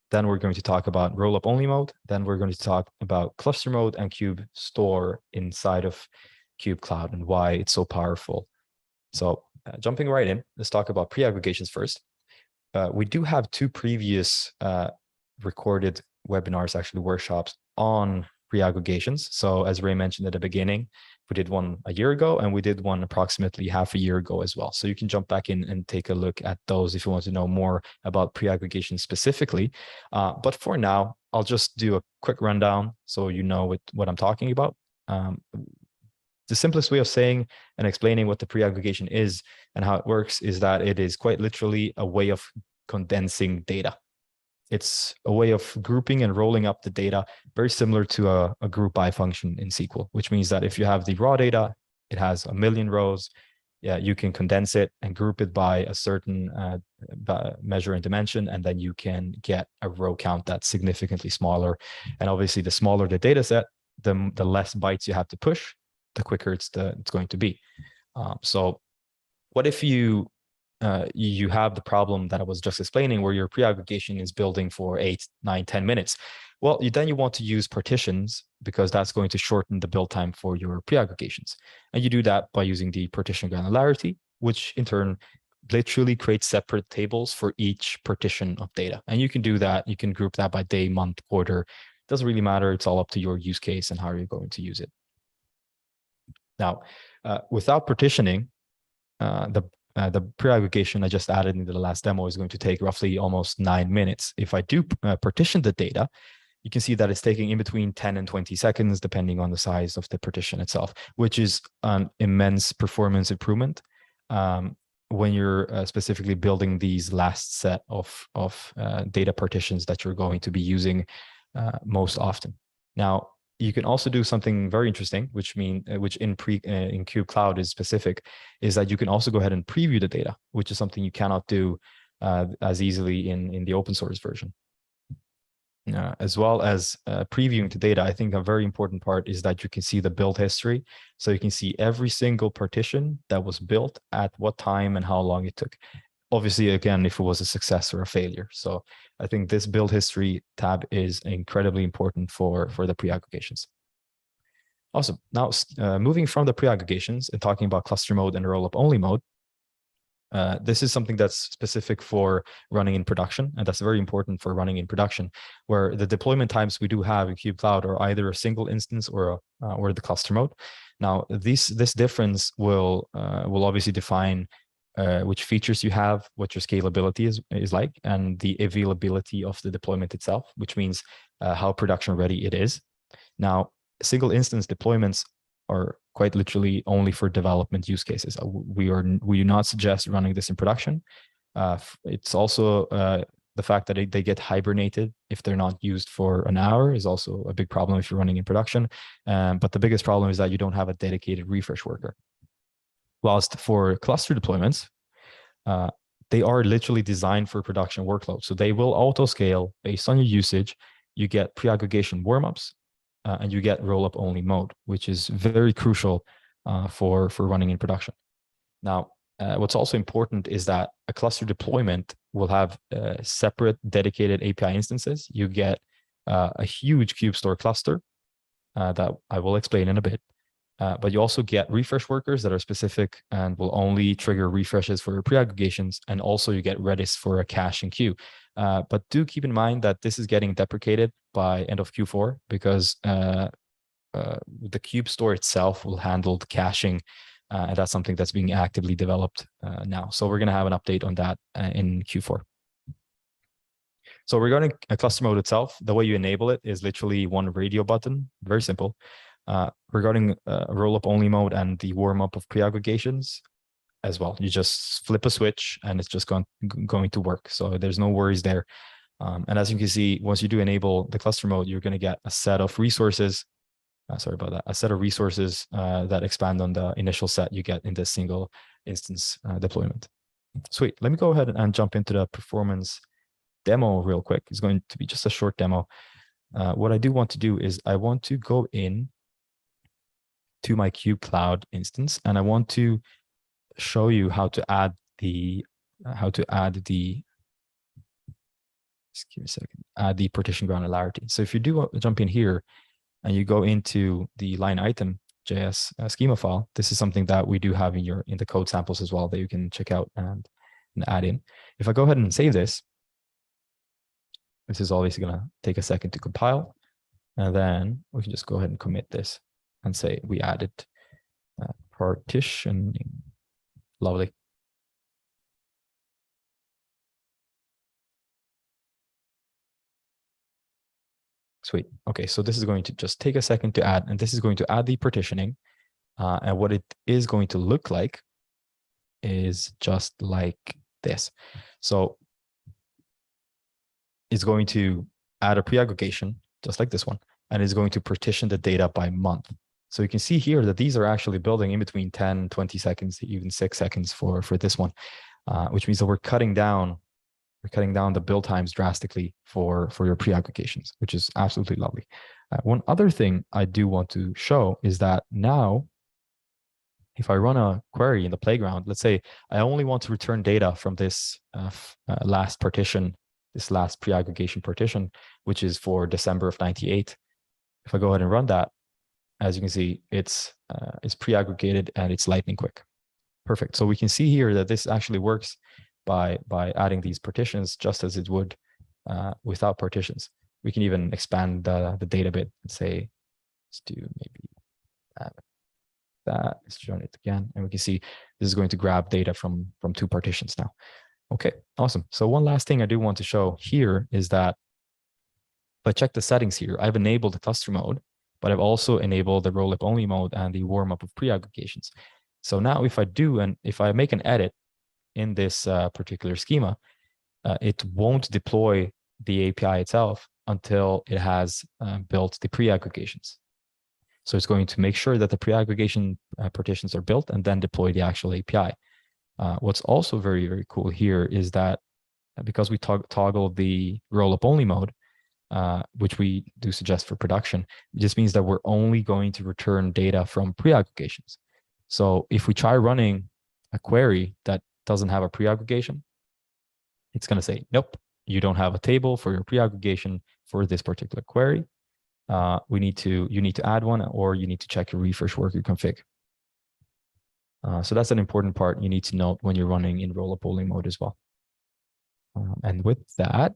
[SPEAKER 2] Then we're going to talk about roll-up only mode. Then we're going to talk about cluster mode and Kube Store inside of Kube Cloud and why it's so powerful. So jumping right in, let's talk about pre-aggregations first. We do have 2 previous recorded webinars, actually workshops on pre-aggregations. So as Ray mentioned at the beginning, we did one a year ago and we did one approximately half a year ago as well. So you can jump back in and take a look at those if you want to know more about pre-aggregation specifically. But for now, I'll just do a quick rundown so you know what I'm talking about. The simplest way of saying and explaining what the pre-aggregation is and how it works is that it is quite literally a way of condensing data. It's a way of grouping and rolling up the data, very similar to a group by function in SQL, which means that if you have the raw data, it has 1 million rows. Yeah, you can condense it and group it by a certain measure and dimension, and then you can get a row count that's significantly smaller. And obviously, the smaller the data set, the less bytes you have to push, the quicker it's going to be. So what if you have the problem that I was just explaining where your pre-aggregation is building for 8, 9, 10 minutes? Well, then you want to use partitions because that's going to shorten the build time for your pre-aggregations. And you do that by using the partition granularity, which in turn literally creates separate tables for each partition of data. And you can do that. You can group that by day, month, quarter. It doesn't really matter. It's all up to your use case and how you're going to use it. Now, without partitioning, the pre-aggregation I just added into the last demo is going to take roughly almost 9 minutes. If I do partition the data, you can see that it's taking in between 10 and 20 seconds, depending on the size of the partition itself, which is an immense performance improvement when you're specifically building these last set of data partitions that you're going to be using most often. Now, you can also do something very interesting, which in Kube Cloud is specific, is that you can also go ahead and preview the data, which is something you cannot do as easily in the open source version. As well as previewing the data, I think a very important part is that you can see the build history. So you can see every single partition that was built at what time and how long it took. Obviously, again, if it was a success or a failure. So I think this build history tab is incredibly important for the pre-aggregations. Awesome. Now, moving from the pre-aggregations and talking about cluster mode and roll-up only mode, this is something that's specific for running in production, and that's very important for running in production, where the deployment types we do have in Kube Cloud are either a single instance or the cluster mode. Now, this difference will obviously define which features you have, what your scalability is like, and the availability of the deployment itself, which means how production ready it is. Now, single instance deployments are quite literally only for development use cases. We do not suggest running this in production. It's also the fact that they get hibernated if they're not used for an hour is also a big problem if you're running in production. But the biggest problem is that you don't have a dedicated refresh worker. Whilst for cluster deployments, they are literally designed for production workloads. So they will auto scale based on your usage. You get pre-aggregation warmups, and you get roll-up only mode, which is very crucial for running in production. Now, what's also important is that a cluster deployment will have separate dedicated API instances. You get a huge Kube Store cluster that I will explain in a bit. But you also get refresh workers that are specific and will only trigger refreshes for your pre-aggregations. And also you get Redis for a cache and queue. But do keep in mind that this is getting deprecated by end of Q4 because the kube store itself will handle the caching. And that's something that's being actively developed now. So we're going to have an update on that in Q4. So regarding a cluster mode itself, the way you enable it is literally one radio button, very simple. Regarding roll-up only mode and the warm-up of pre-aggregations as well, you just flip a switch and it's just going to work. So there's no worries there. And as you can see, once you do enable the cluster mode, you're going to get a set of resources. Sorry about that. A set of resources that expand on the initial set you get in this single instance deployment. Sweet. Let me go ahead and jump into the performance demo real quick. It's going to be just a short demo. What I do want to do is I want to go in to my kube cloud instance, and I want to show you how to add the just give me a second, add the partition granularity. So if you do jump in here and you go into the line item JS schema file, this is something that we do have in the code samples as well that you can check out and add in. If I go ahead and save this, this is always going to take a second to compile, and then we can just go ahead and commit this and say we added partitioning. Lovely. Sweet. Okay, so this is going to just take a second to add, and this is going to add the partitioning. And what it is going to look like is just like this. So it's going to add a pre-aggregation, just like this one, and it's going to partition the data by month. So you can see here that these are actually building in between 10, 20 seconds, even 6 seconds for this one, which means that we're cutting down the build times drastically for your pre-aggregations, which is absolutely lovely. One other thing I do want to show is that now, if I run a query in the playground, let's say I only want to return data from this last partition, this last pre-aggregation partition, which is for December of 98. If I go ahead and run that, as you can see, it's pre-aggregated and it's lightning quick. Perfect. So we can see here that this actually works by adding these partitions just as it would without partitions. We can even expand the data a bit and say, let's do maybe that. Let's run it again, and we can see this is going to grab data from 2 partitions now. Okay, awesome. So one last thing I do want to show here is that if I check the settings here, I've enabled the cluster mode, but I've also enabled the roll-up only mode and the warm-up of pre-aggregations. So now if I make an edit in this particular schema, it won't deploy the API itself until it has built the pre-aggregations. So it's going to make sure that the pre-aggregation partitions are built and then deploy the actual API. What's also very, very cool here is that because we toggle the roll-up only mode, which we do suggest for production, it just means that we're only going to return data from pre-aggregations. So if we try running a query that doesn't have a pre-aggregation, it's going to say, nope, you don't have a table for your pre-aggregation for this particular query. You need to add one, or you need to check your refresh worker config. So that's an important part you need to note when you're running in roll-up only mode as well. And with that,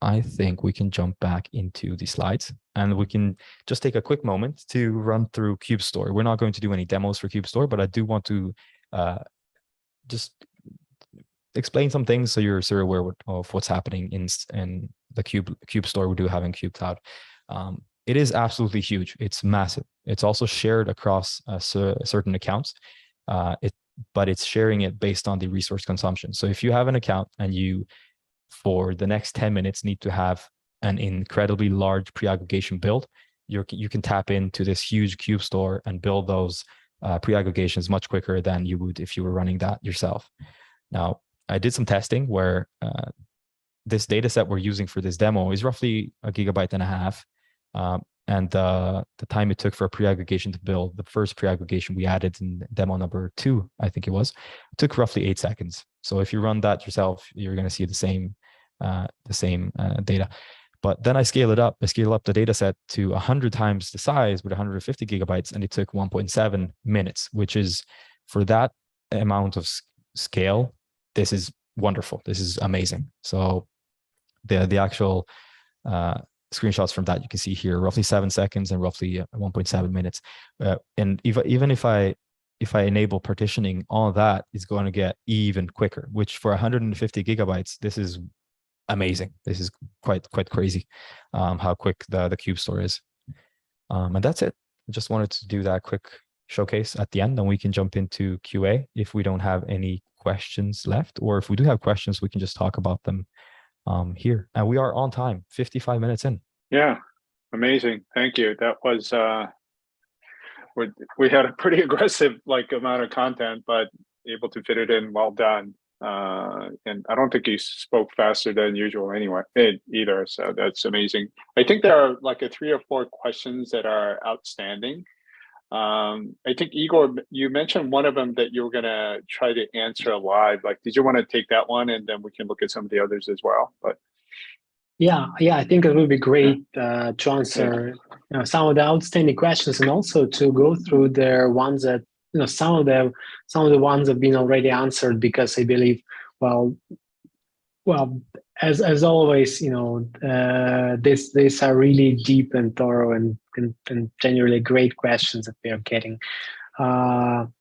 [SPEAKER 2] I think we can jump back into the slides, and we can just take a quick moment to run through KubeStore. We're not going to do any demos for KubeStore, but I do want to just explain some things so you're aware of what's happening in the KubeStore we do have in KubeCloud. It is absolutely huge. It's massive. It's also shared across certain accounts, but it's sharing it based on the resource consumption. So if you have an account and you, for the next 10 minutes, need to have an incredibly large pre-aggregation build, you can tap into this huge KubeStore and build those pre-aggregations much quicker than you would if you were running that yourself. Now, I did some testing where this data set we're using for this demo is roughly 1.5 gigabytes. And the time it took for a pre-aggregation to build, the first pre-aggregation we added in demo number 2, I think it was, it took roughly 8 seconds. So if you run that yourself, you're going to see the same data. But then I scale it up. I scale up the data set to 100 times the size with 150 gigabytes, and it took 1.7 minutes, which is, for that amount of scale, this is wonderful. This is amazing. So the actual screenshots from that you can see here, roughly 7 seconds and roughly 1.7 minutes. And even if I enable partitioning, all that is going to get even quicker, which for 150 gigabytes, this is amazing. This is quite crazy, how quick the cube store is. And that's it. I just wanted to do that quick showcase at the end, and we can jump into QA if we don't have any questions left, or if we do have questions, we can just talk about them here. And we are on time, 55 minutes in.
[SPEAKER 1] Yeah, amazing. Thank you. That was we had a pretty aggressive amount of content, but able to fit it in. Well done. And I don't think you spoke faster than usual anyway either. So that's amazing. I think there are 3 or 4 questions that are outstanding. I think Igor, you mentioned one of them that you were going to try to answer live. Did you want to take that one, and then we can look at some of the others as well? But
[SPEAKER 3] yeah, I think it would be great to answer some of the outstanding questions, and also to go through the ones that some of the ones have been already answered, because I believe, well, as always, these are really deep and thorough and genuinely great questions that we are getting. So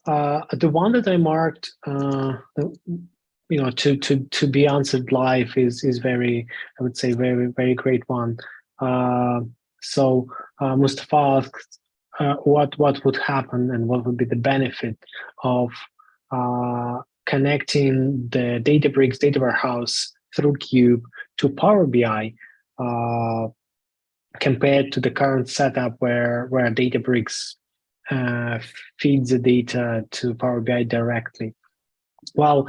[SPEAKER 3] the one that I marked, to be answered live is very, I would say, very, very great one. So Mustafa asked, what would happen and what would be the benefit of connecting the Databricks data warehouse through Cube to Power BI compared to the current setup where Databricks feeds the data to Power BI directly. Well,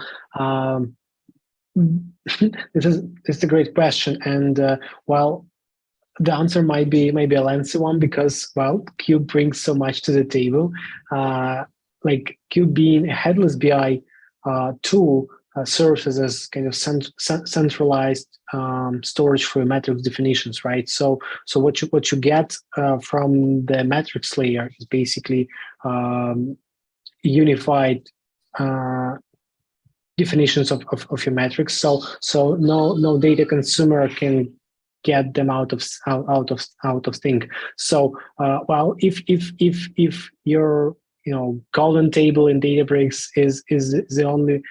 [SPEAKER 3] this is a great question, and the answer might be a lengthy one, because Cube brings so much to the table. Cube being a headless BI tool serves as kind of centralized storage for metrics definitions, right? So what you get from the metrics layer is basically unified definitions of your metrics. So no data consumer can get them out of sync. So if your golden table in Databricks is the only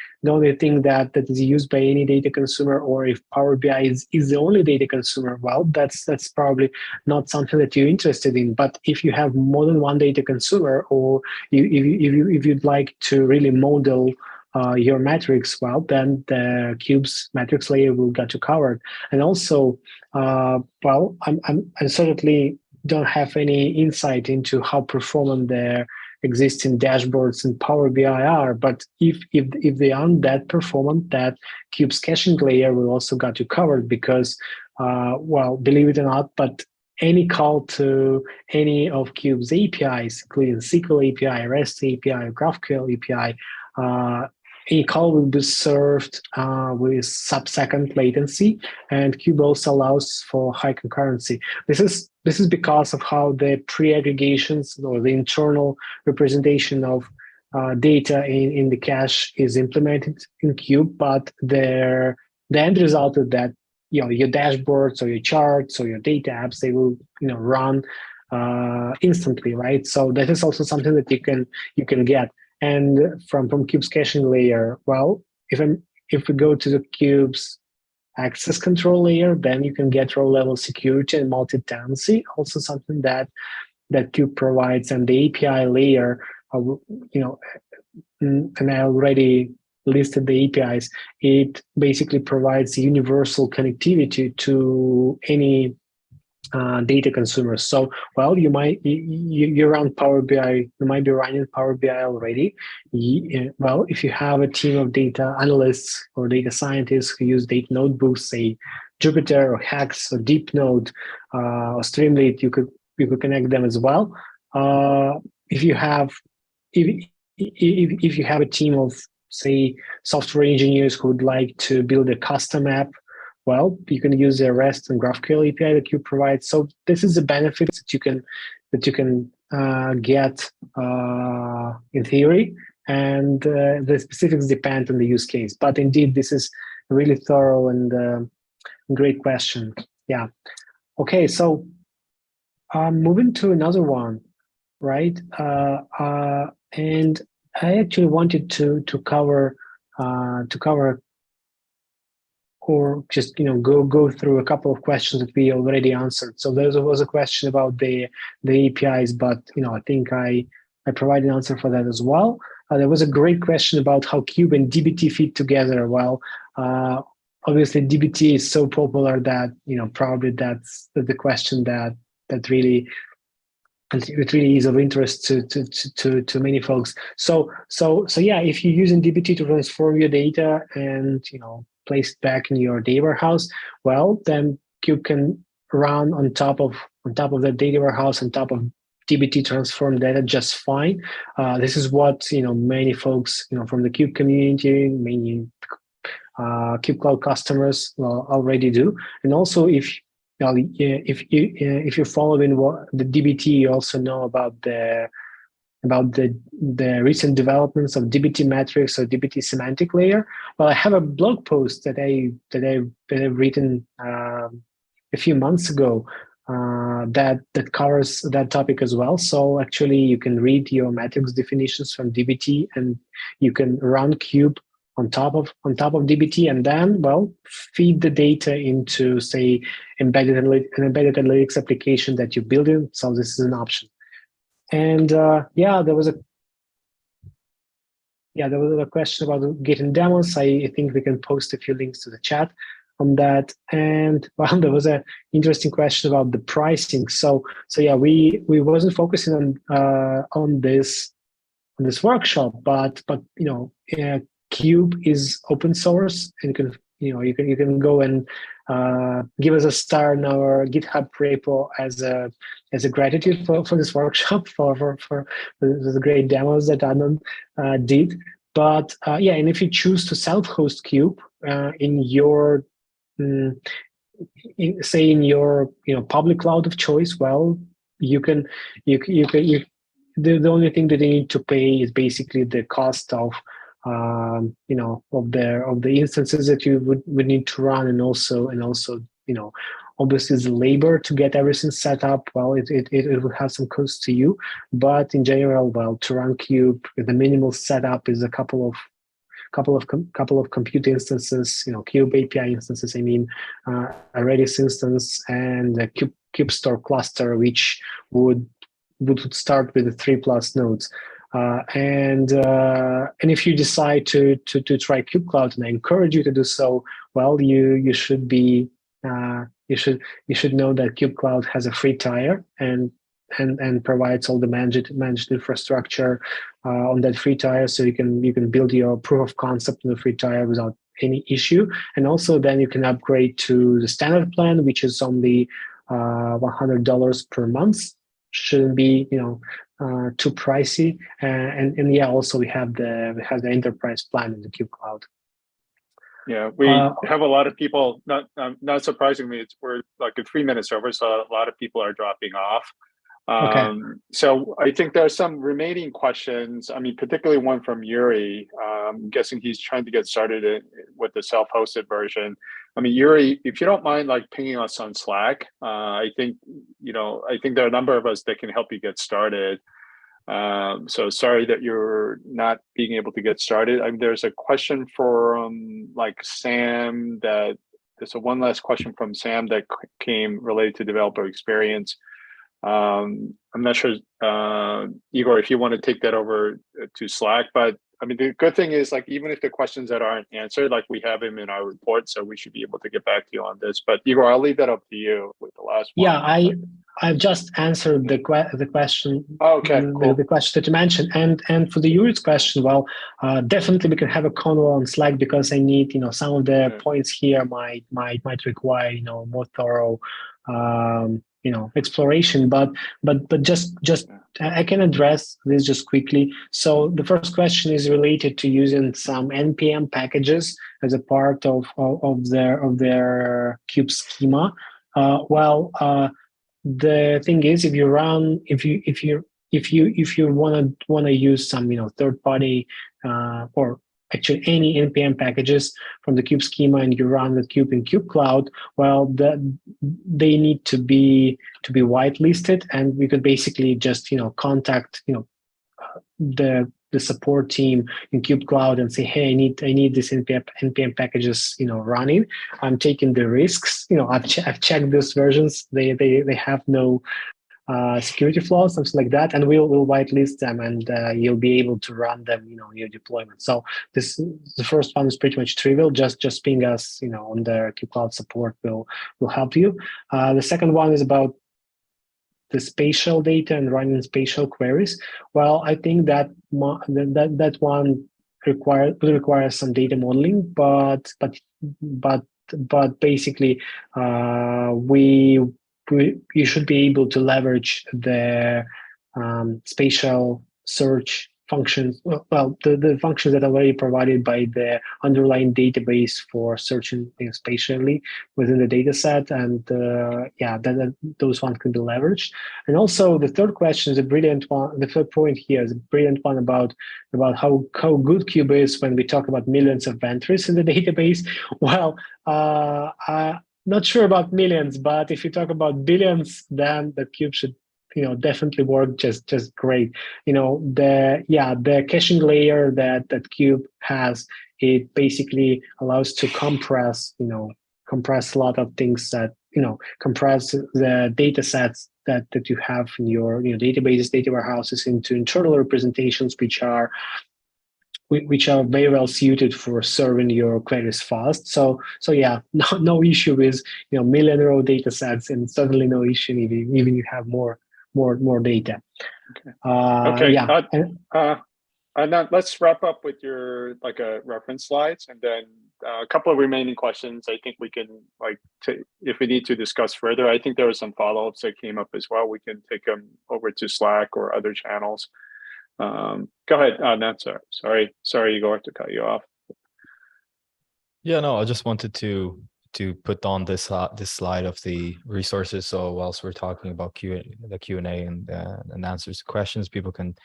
[SPEAKER 3] thing that is used by any data consumer, or if Power BI is the only data consumer, that's probably not something that you're interested in. But if you have more than one data consumer, or if you'd like to really model your metrics, then the Cube's metrics layer will get you covered. And also, I certainly don't have any insight into how performant their existing dashboards in Power BI are, but if they aren't that performant, that Cube's caching layer will also got you covered, because believe it or not, but any call to any of Cube's APIs, including SQL API, REST API, GraphQL API, any call will be served with sub-second latency, and Cube also allows for high concurrency. This is because of how the pre-aggregations, or the internal representation of data in the cache is implemented in Cube, but the end result is that your dashboards or your charts or your data apps, they will run instantly, right? So that is also something that you can get. And from Cube's caching layer, if we go to the Cube's access control layer, then you can get row-level security and multi-tenancy, also something that Cube provides. And the API layer, and I already listed the APIs, it basically provides universal connectivity to any data consumers. So, you run Power BI, you might be running Power BI already. If you have a team of data analysts or data scientists who use data notebooks, say Jupyter or Hex or DeepNote or Streamlit, you could connect them as well. If you have a team of say software engineers who would like to build a custom app, well, you can use the REST and GraphQL API that Kube provides. So this is the benefits that you can get in theory, and the specifics depend on the use case. But indeed, this is a really thorough and great question. Yeah. Okay, so moving to another one, right? And I actually wanted to cover or just go through a couple of questions that we already answered. So there was a question about the APIs, but I think I provided an answer for that as well. There was a great question about how Kube and dbt fit together. Well, obviously dbt is so popular that probably that's the question that really is of interest to many folks. So yeah, if you're using dbt to transform your data and place it back in your data warehouse, well, then Kube can run on top of the data warehouse, on top of dbt transform data just fine. This is what many folks from the Kube community, many Kube Cloud customers already do. And also, if you're following what the dbt, you also know about the recent developments of dbt metrics or dbt semantic layer. Well, I have a blog post that I've written a few months ago that covers that topic as well. So actually, you can read your metrics definitions from dbt, and you can run Kube on top of dbt, and then feed the data into, say, an embedded analytics application that you're building. So this is an option. And there was a question about getting demos. I think we can post a few links to the chat on that. And there was an interesting question about the pricing. So yeah, we wasn't focusing on this workshop, but Kube is open source, and you can go and give us a star in our GitHub repo as a gratitude for this workshop, for the great demos that Adnan did. But and if you choose to self-host Kube in your in your public cloud of choice, well, you can the only thing that you need to pay is basically the cost of of the instances that you would need to run, and also obviously the labor to get everything set up. Well, it would have some cost to you, but in general, to run Kube, the minimal setup is a couple of compute instances, Kube API instances. I mean, a Redis instance and a Kube Store cluster, which would start with the 3+ nodes. And if you decide to try Kube Cloud, and I encourage you to do so, well, you should be you should know that Kube Cloud has a free tier and provides all the managed infrastructure on that free tier, so you can build your proof of concept in the free tier without any issue. And also then you can upgrade to the standard plan, which is only $100 per month. Shouldn't be too pricey, and also we have the enterprise plan in the Kube Cloud.
[SPEAKER 1] Yeah, we have a lot of people. Not surprisingly, we're like 3 minutes over, so a lot of people are dropping off.
[SPEAKER 3] Okay.
[SPEAKER 1] So I think there are some remaining questions. I mean, particularly one from Yuri. I'm guessing he's trying to get started with the self-hosted version. I mean, Yuri, if you don't mind, pinging us on Slack, I think there are a number of us that can help you get started. So sorry that you're not being able to get started. I mean, there's a question from Sam there's one last question from Sam that came related to developer experience. I'm not sure, Igor, if you want to take that over to Slack, but I mean, the good thing is even if the questions that aren't answered, we have them in our report, so we should be able to get back to you on this. But Igor, I'll leave that up to you with the last one.
[SPEAKER 3] Yeah, I've just answered the question.
[SPEAKER 1] Oh, okay, cool.
[SPEAKER 3] The question that you mentioned, and for the Yuri's question, well, definitely we can have a convo on Slack, because I need some of the points here might require more thorough exploration, but just I can address this just quickly. So the first question is related to using some npm packages as a part of their kube schema. The thing is, if you wanna use some third party or actually any npm packages from the kube schema and you run the kube in kube cloud, they need to be whitelisted, and we could basically just contact the support team in kube cloud and say, hey, I need this npm packages running. I'm taking the risks. I've checked those versions. They have no security flaws, something like that, and we'll whitelist them, and you'll be able to run them in your deployment. So the first one is pretty much trivial. Just ping us on the kube cloud support will help you. The second one is about the spatial data and running spatial queries. Well, I think that one will require some data modeling, but basically you should be able to leverage the spatial search functions. Well, the functions that are already provided by the underlying database for searching spatially within the data set, and those ones can be leveraged. And also, the third question is a brilliant one. The third point here is a brilliant one about how good Kube is when we talk about millions of entries in the database. Well, I'm not sure about millions, but if you talk about billions, then the Kube should definitely work just great. The caching layer that Kube has, it basically allows to compress a lot of things that compress the data sets that you have in your databases, data warehouses into internal representations, which are very well suited for serving your queries fast. So yeah, no issue with million row data sets, and certainly no issue even you have more data.
[SPEAKER 1] Okay.
[SPEAKER 3] Yeah.
[SPEAKER 1] Now let's wrap up with your reference slides, and then a couple of remaining questions. I think we can if we need to discuss further. I think there were some follow-ups that came up as well. We can take them over to Slack or other channels. Go ahead, Nat. Sorry, Igor, to cut you off.
[SPEAKER 2] Yeah, no, I just wanted to put on this slide of the resources. So whilst we're talking about the Q&A and answers to questions, people can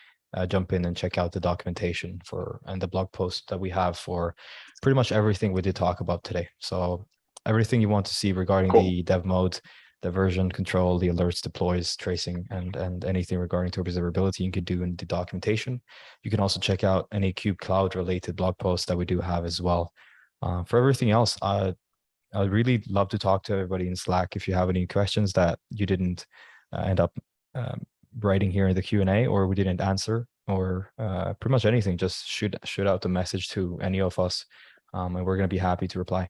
[SPEAKER 2] jump in and check out the documentation and the blog post that we have for pretty much everything we did talk about today. So everything you want to see regarding the dev mode, the version control, the alerts, deploys, tracing, and anything regarding to observability you could do in the documentation. You can also check out any Kube Cloud related blog posts that we do have as well. For everything else, I'd really love to talk to everybody in Slack. If you have any questions that you didn't end up writing here in the Q&A, or we didn't answer, or pretty much anything, just shoot out a message to any of us, and we're going to be happy to reply.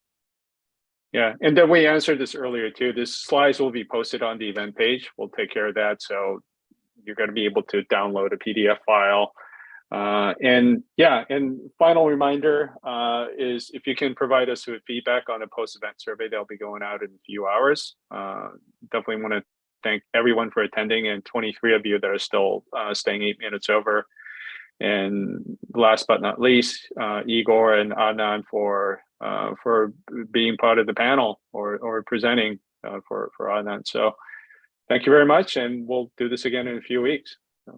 [SPEAKER 1] Yeah, and then we answered this earlier too. This slides will be posted on the event page. We'll take care of that. So you're going to be able to download a PDF file. And final reminder is if you can provide us with feedback on a post-event survey that'll be going out in a few hours. Definitely want to thank everyone for attending, and 23 of you that are still staying 8 minutes over. And last but not least, Igor and Adnan for being part of the panel or presenting for Adnan. So thank you very much, and we'll do this again in a few weeks.